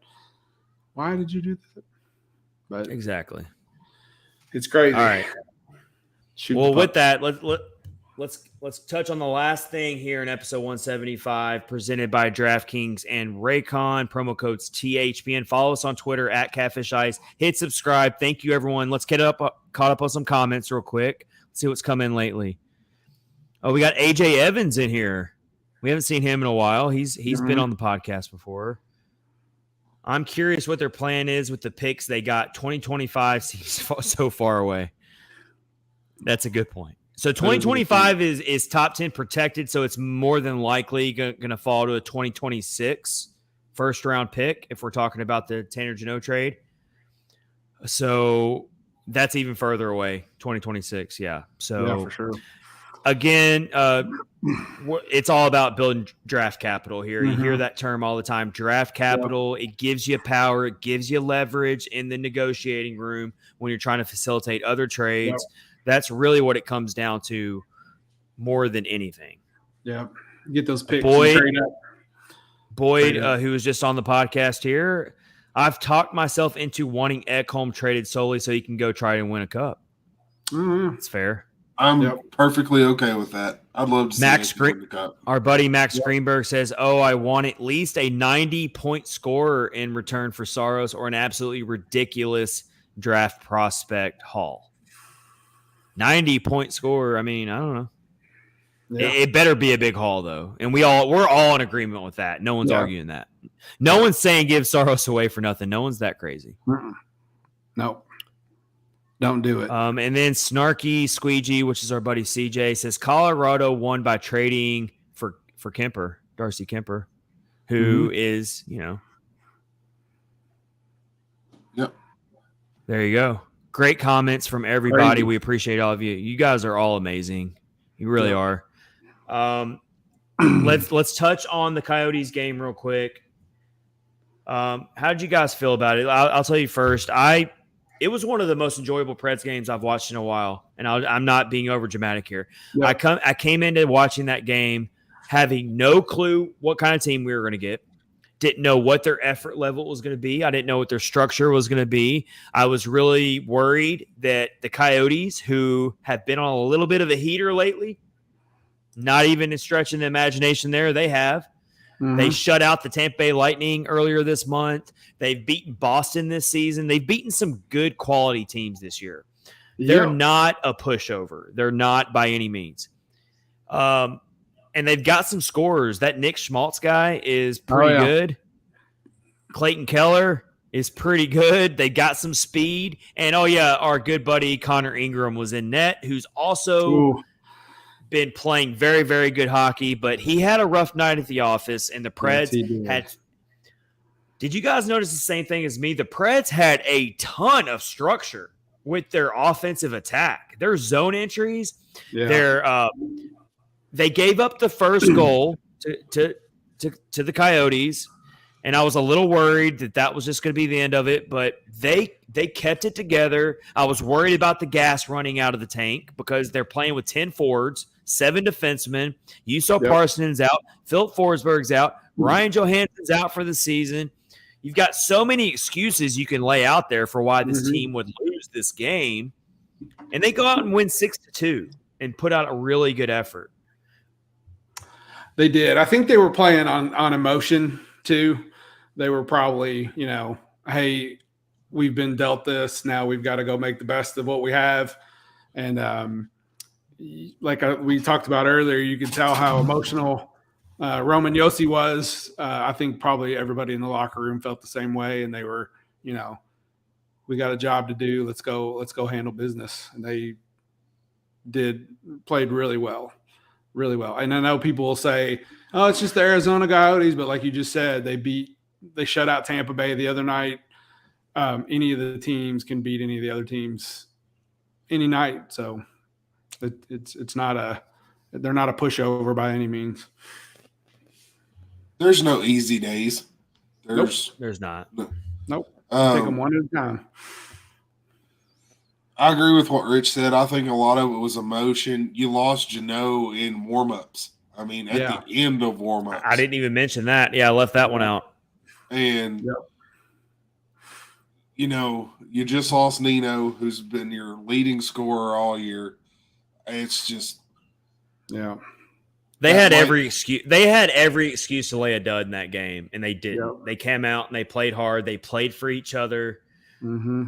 Why did you do that? But exactly. It's crazy. All right. Well, with that, let's touch on the last thing here in episode 175, presented by DraftKings and Raycon. Promo codes THPN. Follow us on Twitter at Catfish Ice. Hit subscribe. Thank you, everyone. Let's get caught up on some comments real quick. Let's see what's come in lately. Oh, we got AJ Evans in here. We haven't seen him in a while. He's been on the podcast before. I'm curious what their plan is with the picks they got. 2025 seems so far away. That's a good point. So 2025 is top 10 protected, so it's more than likely going to fall to a 2026 first-round pick if we're talking about the Tanner Jeannot trade. So that's even further away, 2026, yeah. So yeah, for sure. Again, it's all about building draft capital here. You hear that term all the time, draft capital. Yep. It gives you power. It gives you leverage in the negotiating room when you're trying to facilitate other trades. Yep. That's really what it comes down to more than anything. Yeah. Get those picks. Boyd, who was just on the podcast here, I've talked myself into wanting Ekholm traded solely so he can go try and win a cup. It's fair. I'm perfectly okay with that. I'd love to see win the cup. Our buddy Max Greenberg says, I want at least a 90-point scorer in return for Saros or an absolutely ridiculous draft prospect haul. 90-point scorer. I mean, I don't know. Yeah. It better be a big haul, though. And we're all in agreement with that. No one's arguing that. No one's saying give Saros away for nothing. No one's that crazy. No. Don't do it. And then Snarky Squeegee, which is our buddy CJ, says Colorado won by trading for Kemper, Darcy Kemper, who is, Yep. There you go. Great comments from everybody. We appreciate all of you. You guys are all amazing. You really are. Let's touch on the Coyotes game real quick. How did you guys feel about it? I'll tell you first. It was one of the most enjoyable Preds games I've watched in a while, and I'm not being over dramatic here. Yep. I came into watching that game having no clue what kind of team we were going to get. Didn't know what their effort level was going to be. I didn't know what their structure was going to be. I was really worried that the Coyotes, who have been on a little bit of a heater lately, not even stretching the imagination there, they have. They shut out the Tampa Bay Lightning earlier this month. They've beaten Boston this season. They've beaten some good quality teams this year. They're not a pushover. They're not by any means. And they've got some scorers. That Nick Schmaltz guy is pretty good. Clayton Keller is pretty good. They got some speed. And, our good buddy Connor Ingram was in net, who's also been playing very, very good hockey. But he had a rough night at the office, and the Preds had – did you guys notice the same thing as me? The Preds had a ton of structure with their offensive attack. Their zone entries, they gave up the first goal to the Coyotes, and I was a little worried that was just going to be the end of it, but they kept it together. I was worried about the gas running out of the tank because they're playing with 10 forwards, 7 defensemen. Yusuf Parsons out. Philip Forsberg's out. Ryan Johansson's out for the season. You've got so many excuses you can lay out there for why this team would lose this game, and they go out and win 6-2 and put out a really good effort. They did. I think they were playing on emotion too. They were probably, hey, we've been dealt this. Now we've got to go make the best of what we have. And like we talked about earlier, you could tell how emotional Roman Josi was. I think probably everybody in the locker room felt the same way. And they were, we got a job to do. Let's go handle business. And they played really well. Really well. And I know people will say, oh, it's just the Arizona Coyotes, but like you just said, they shut out Tampa Bay the other night. Any of the teams can beat any of the other teams any night. So they're not a pushover by any means. There's no easy days. There's not. Nope. Take them one at a time. I agree with what Rich said. I think a lot of it was emotion. You lost Jeannot in warm-ups. I mean, at the end of warm-ups. I didn't even mention that. Yeah, I left that one out. And, you know, you just lost Nino, who's been your leading scorer all year. It's just – They had every excuse. They had every excuse to lay a dud in that game, and they didn't. Yep. They came out and they played hard. They played for each other. Mm-hmm.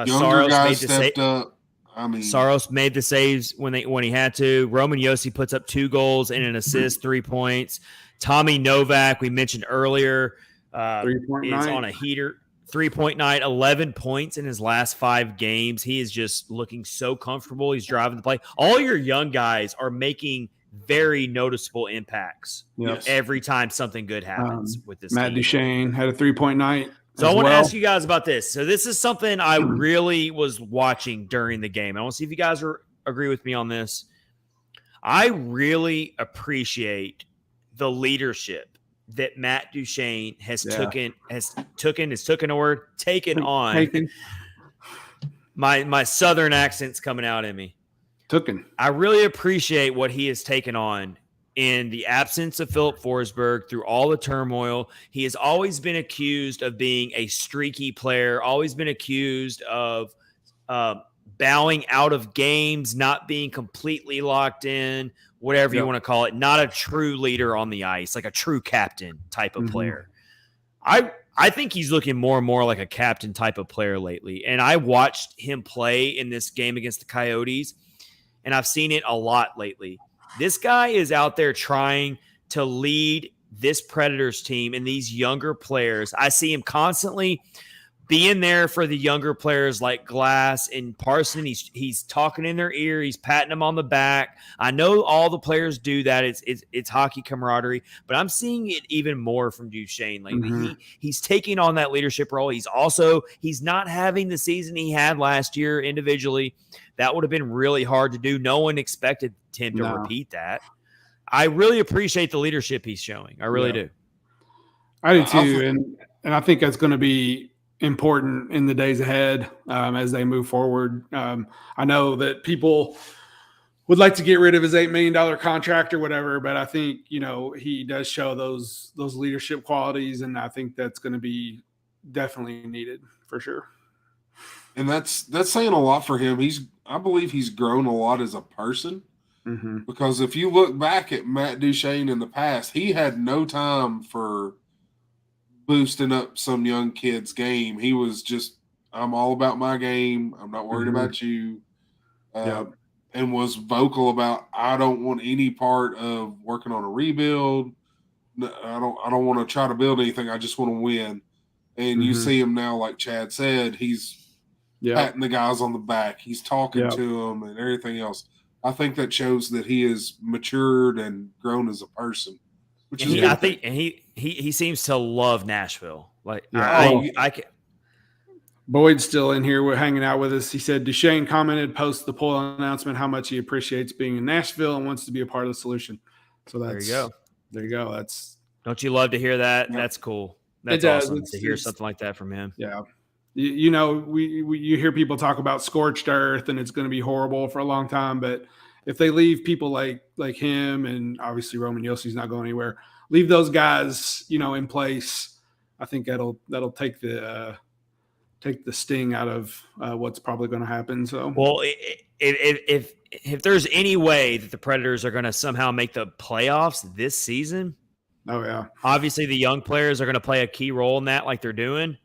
Younger guys stepped up. I mean, Saros made the saves when he had to. Roman Josi puts up 2 goals and an assist, 3 points. Tommy Novak, we mentioned earlier, is on a heater. 3.9, 11 points in his last 5 games. He is just looking so comfortable. He's driving the play. All your young guys are making very noticeable impacts every time something good happens with this Matt team. Duchene had a 3.9. So I want to ask you guys about this. So this is something I really was watching during the game. I want to see if you guys agree with me on this. I really appreciate the leadership that Matt Duchene has taken on. My Southern accent's coming out in me. I really appreciate what he has taken on in the absence of Philip Forsberg through all the turmoil. He has always been accused of being a streaky player, always been accused of bowing out of games, not being completely locked in, whatever you want to call it, not a true leader on the ice, like a true captain type of player. I think he's looking more and more like a captain type of player lately. And I watched him play in this game against the Coyotes, and I've seen it a lot lately. This guy is out there trying to lead this Predators team and these younger players. I see him constantly being there for the younger players like Glass and Parson. He's talking in their ear. He's patting them on the back. I know all the players do that. It's hockey camaraderie, but I'm seeing it even more from Duchene lately. He's taking on that leadership role. He's not having the season he had last year individually. That would have been really hard to do. No one expected him to repeat that. I really appreciate the leadership he's showing. I really do. I do too. And I think that's going to be important in the days ahead as they move forward. I know that people would like to get rid of his $8 million contract or whatever, but I think, he does show those leadership qualities, and I think that's going to be definitely needed for sure. And that's saying a lot for him. I believe he's grown a lot as a person, because if you look back at Matt Duchene in the past, he had no time for boosting up some young kid's game. He was just, I'm all about my game. I'm not worried about you. And was vocal about, I don't want any part of working on a rebuild. I don't want to try to build anything. I just want to win. And you see him now, like Chad said, he's patting the guys on the back. He's talking to them and everything else. I think that shows that he is matured and grown as a person. Which is I think he seems to love Nashville. Like I can. Boyd's still in here. We're hanging out with us. He said Duchene commented post the Poile announcement how much he appreciates being in Nashville and wants to be a part of the solution. So there you go. Don't you love to hear that? That's cool. That's awesome to hear something like that from him. Yeah. You hear people talk about scorched earth and it's going to be horrible for a long time, but if they leave people like him, and obviously Roman Josi's not going anywhere, leave those guys, in place, I think that'll take the sting out of what's probably going to happen. So, well, if there's any way that the Predators are going to somehow make the playoffs this season, obviously the young players are going to play a key role in that, like they're doing.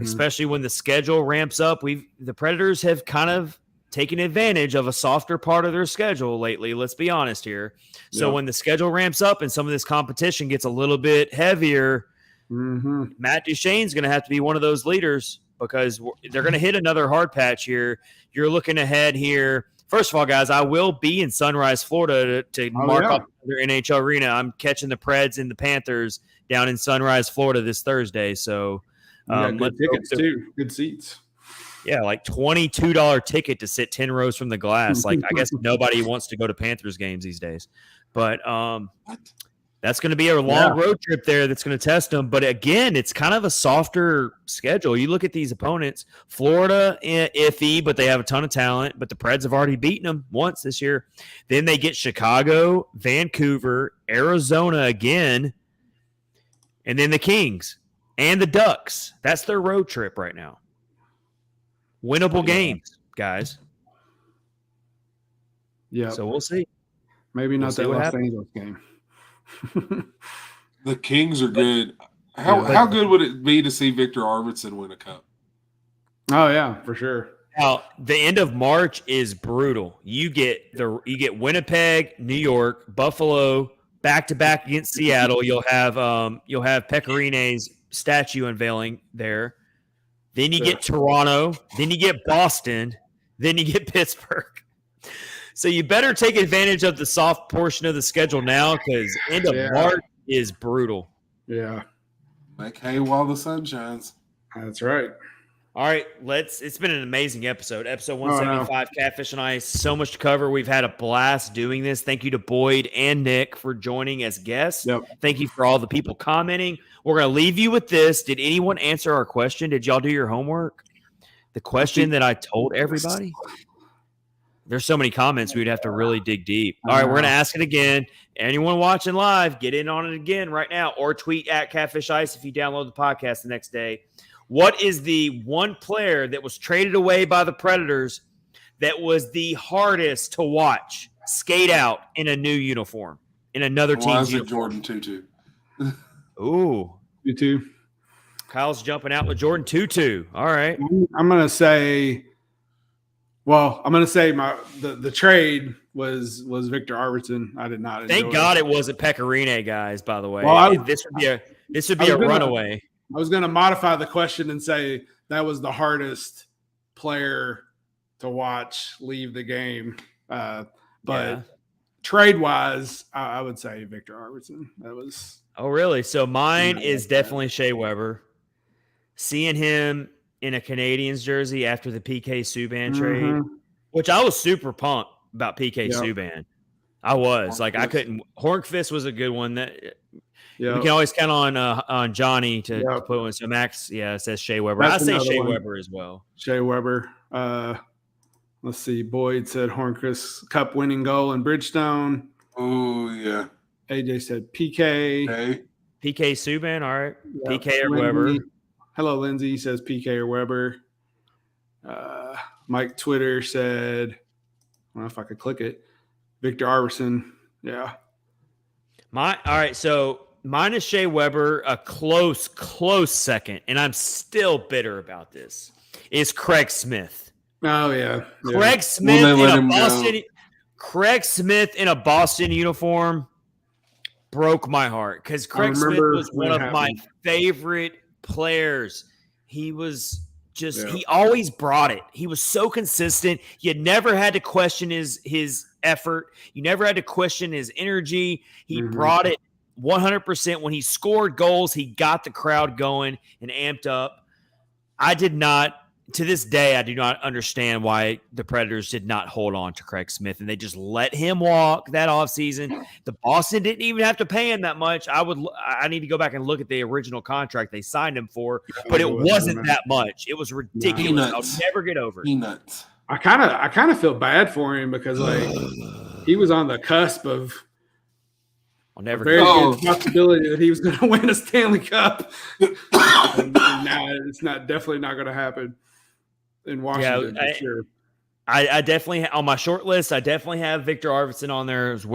Especially when the schedule ramps up. The Predators have kind of taken advantage of a softer part of their schedule lately. Let's be honest here. So when the schedule ramps up and some of this competition gets a little bit heavier, Matt Duchene's going to have to be one of those leaders, because they're going to hit another hard patch here. You're looking ahead here. First of all, guys, I will be in Sunrise, Florida to mark off their NHL arena. I'm catching the Preds and the Panthers down in Sunrise, Florida this Thursday. So, good tickets too. Good seats. Yeah, like $22 ticket to sit 10 rows from the glass. Like, I guess nobody wants to go to Panthers games these days. But That's going to be a long road trip there that's going to test them. But again, it's kind of a softer schedule. You look at these opponents, Florida, iffy, but they have a ton of talent. But the Preds have already beaten them once this year. Then they get Chicago, Vancouver, Arizona again, and then the Kings and the Ducks. That's their road trip right now. Winnable games, guys. Yeah. So we'll see. Maybe not that Los Angeles game. The Kings are good. How good would it be to see Victor Arvidsson win a cup? Oh yeah, for sure. Now the end of March is brutal. You get Winnipeg, New York, Buffalo back to back against Seattle. You'll have Pecorine's statue unveiling there. Then you get Toronto. Then you get Boston. Then you get Pittsburgh. So you better take advantage of the soft portion of the schedule now because end of March is brutal. Yeah. Make hay while the sun shines. That's right. All right, it's been an amazing episode. Episode 175, Catfish and Ice. So much to cover. We've had a blast doing this. Thank you to Boyd and Nick for joining as guests. Yep. Thank you for all the people commenting. We're going to leave you with this. Did anyone answer our question? Did y'all do your homework? The question that I told everybody? There's so many comments, we'd have to really dig deep. All right, we're going to ask it again. Anyone watching live, get in on it again right now or tweet at Catfish Ice if you download the podcast the next day. What is the one player that was traded away by the Predators that was the hardest to watch skate out in a new uniform, in another team's uniform? Jordan Tutu. Ooh. Tutu. Kyle's jumping out with Jordan Tutu. All right. I'm going to say – well, I'm going to say the trade was Victor Arvidsson. I did not. Thank God it wasn't Pecorine, guys. By the way, well, this would be a runaway. I was going to modify the question and say that was the hardest player to watch leave the game. But trade wise, I would say Victor Arvidsson. That was. Oh, really? So mine is definitely Shea Weber. Seeing him in a Canadiens jersey after the PK Subban trade, which I was super pumped about PK Subban. I was like, I couldn't. Hornqvist was a good one that we can always count on Johnny to put one. So Max, it says Shea Weber. I say Shea Weber as well. Shea Weber. Let's see. Boyd said Hornqvist Cup winning goal in Bridgestone. Oh yeah. AJ said PK. Okay. PK Subban. All right. PK or Weber. Hello, Lindsay says PK or Weber. Mike Twitter said, I don't know if I could click it. Victor Arvidsson. Yeah. All right. So mine is Shea Weber, a close second, and I'm still bitter about this, is Craig Smith. Oh, yeah. Craig Smith in a Boston uniform broke my heart because Craig Smith was one of my favorite players. He was he always brought it. He was so consistent. You never had to question his effort. You never had to question his energy. He brought it 100%. When he scored goals, he got the crowd going and amped up. To this day, I do not understand why the Predators did not hold on to Craig Smith and they just let him walk that offseason. The Boston didn't even have to pay him that much. I need to go back and look at the original contract they signed him for, but it wasn't that much. It was ridiculous. I'll never get over it. Peanuts. I kind of feel bad for him because he was on the cusp of good possibility that he was going to win a Stanley Cup, and now it's definitely not going to happen in Washington. For sure. I definitely on my short list. I definitely have Victor Arvidsson on there as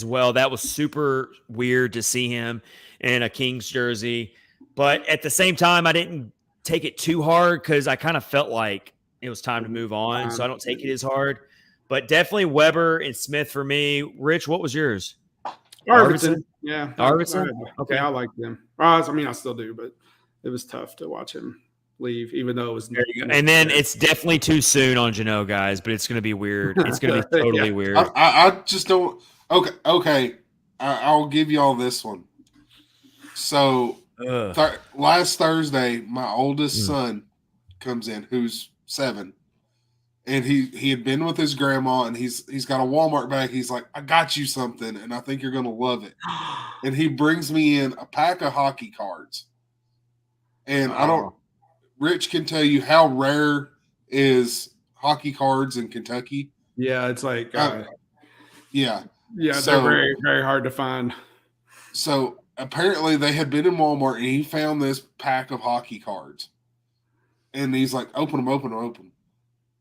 well. That was super weird to see him in a Kings jersey, but at the same time, I didn't take it too hard because I kind of felt like it was time to move on, so I don't take it as hard. But definitely Weber and Smith for me. Rich, what was yours? Arvidsson. Yeah. Arvidsson? Okay. I like them. I still do, but it was tough to watch him leave, even though it was. There you go. And then it's definitely too soon on Jeannot, guys, but it's going to be weird. It's going to be totally weird. I just don't. Okay. I'll give you all this one. So last Thursday, my oldest son comes in, who's 7, and he had been with his grandma, and he's got a Walmart bag. He's like, I got you something, and I think you're gonna love it. And he brings me in a pack of hockey cards. And Rich can tell you how rare is hockey cards in Kentucky. Yeah, it's like yeah, so, they're very, very hard to find. So apparently they had been in Walmart, and he found this pack of hockey cards, and he's like, open them.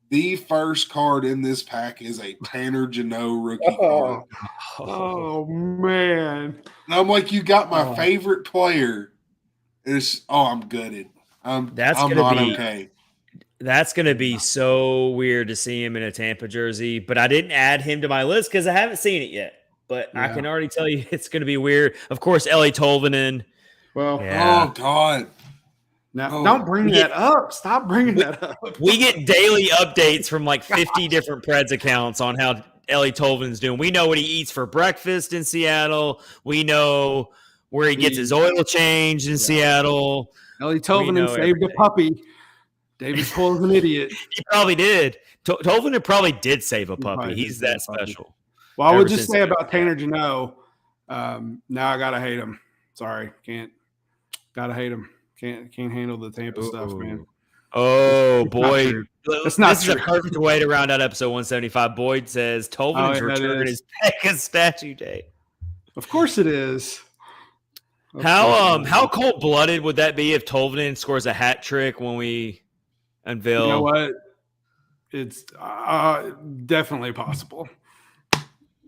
The first card in this pack is a Tanner Jeannot rookie card. Oh man! And I'm like, you got my favorite player. I'm gutted. I'm not okay. That's going to be so weird to see him in a Tampa jersey, but I didn't add him to my list because I haven't seen it yet. But I can already tell you it's going to be weird. Of course, Ellie Tolvanen. Well, oh God. Now, don't bring that up. Stop bringing that up. We get daily updates from like 50 different Preds accounts on how Ellie Tolvanen's doing. We know what he eats for breakfast in Seattle. We know where he gets his oil changed in Seattle. Ellie Tolvanen saved a puppy. David Poile's an idiot. He probably did. Tolvanen probably did save a puppy. He's that special. Well, I would just say about Tanner Jeannot, now I gotta hate him. Sorry, gotta hate him. Can't handle the Tampa stuff, man. Oh, Boyd. This is a perfect way to round out episode 175. Boyd says Tolvanen's return is Pekka's statue day. Of course it is. How cold-blooded would that be if Tolvanen scores a hat trick when we unveil? You know what? It's definitely possible.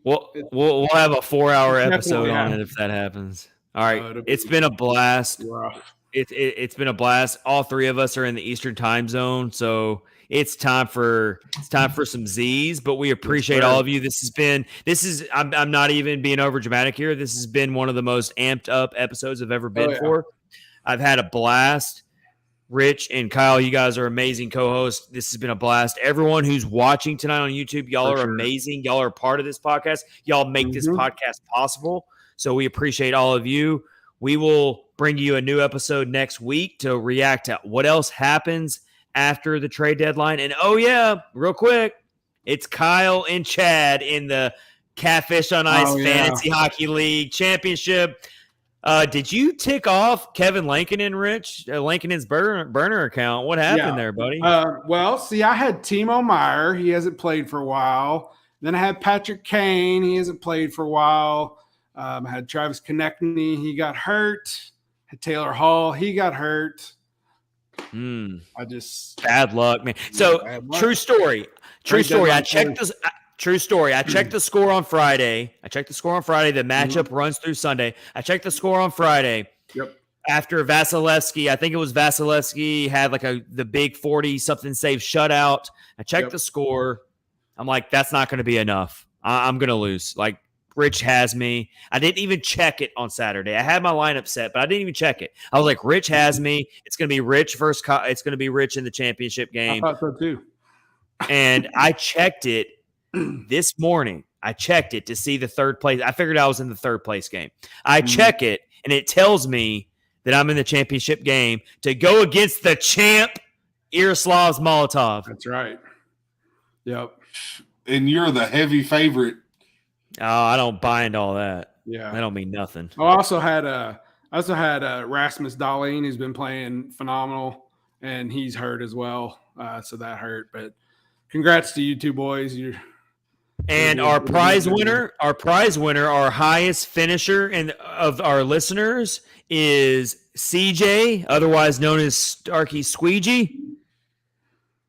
We'll have a 4-hour episode on it if that happens. All right. It's been a blast. It's been a blast. All three of us are in the Eastern time zone, so it's time for some Z's, but we appreciate all of you. I'm not even being over dramatic here. This has been one of the most amped up episodes I've ever been for. I've had a blast. Rich and Kyle, you guys are amazing co-hosts. This has been a blast. Everyone who's watching tonight on YouTube, y'all are amazing. Y'all are part of this podcast. Y'all make this podcast possible. So we appreciate all of you. We will bring you a new episode next week to react to what else happens after the trade deadline. And real quick, it's Kyle and Chad in the Catfish on Ice Fantasy Hockey League Championship. Did you tick off Kevin Lankinen, Rich? Lankinen's burner account. What happened there, buddy? I had Timo Meier. He hasn't played for a while. Then I had Patrick Kane. He hasn't played for a while. I had Travis Konechny. He got hurt. Had Taylor Hall. He got hurt. Bad luck, man. So true story. I checked this. True story. I checked the score on Friday. The matchup runs through Sunday. I checked the score on Friday. Yep. After Vasilevsky, I think it was Vasilevsky had like the big 40-something save shutout. I checked the score. I'm like, that's not going to be enough. I'm going to lose. Like, Rich has me. I didn't even check it on Saturday. I had my lineup set, but I didn't even check it. I was like, Rich has me. It's going to be Rich versus it's going to be Rich in the championship game. I thought so too. And I checked it this morning. I checked it to see the third place. I figured I was in the third place game. I check it, and it tells me that I'm in the championship game to go against the champ, Yaroslav Molotov. That's right. Yep. And you're the heavy favorite. Oh, I don't buy into all that. Yeah. That don't mean nothing. I also had Rasmus Dahlin, who's been playing phenomenal, and he's hurt as well. So that hurt. But congrats to you two boys. Our prize winner, our highest finisher of our listeners is CJ, otherwise known as Snarky Squeegee.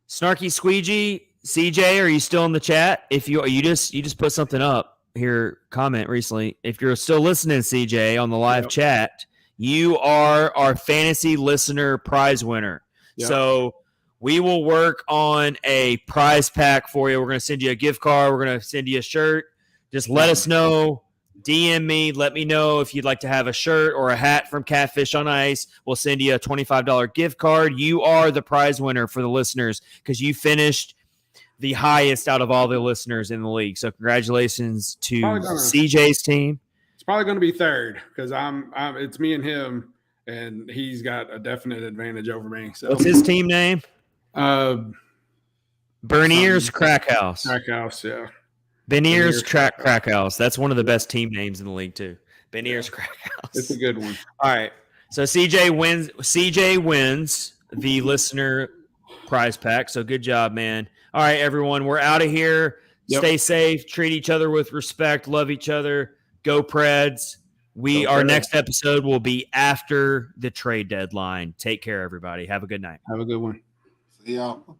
Snarky Squeegee. CJ, are you still in the chat? If you just put something up here, comment recently. If you're still listening, CJ, on the live chat, you are our fantasy listener prize winner. Yep. So we will work on a prize pack for you. We're going to send you a gift card. We're going to send you a shirt. Just let us know. DM me. Let me know if you'd like to have a shirt or a hat from Catfish on Ice. We'll send you a $25 gift card. You are the prize winner for the listeners because you finished the highest out of all the listeners in the league. So congratulations to CJ's team. It's probably going to be third because it's me and him, and he's got a definite advantage over me. So what's his team name? Berniers Crack House. Crack House, yeah. Beniers Crack House. That's one of the best team names in the league too. Beniers Crack House. It's a good one. All right. So CJ wins the listener prize pack. So good job, man. All right, everyone. We're out of here. Yep. Stay safe. Treat each other with respect. Love each other. Go Preds. Our next episode will be after the trade deadline. Take care, everybody. Have a good night. Have a good one. See y'all.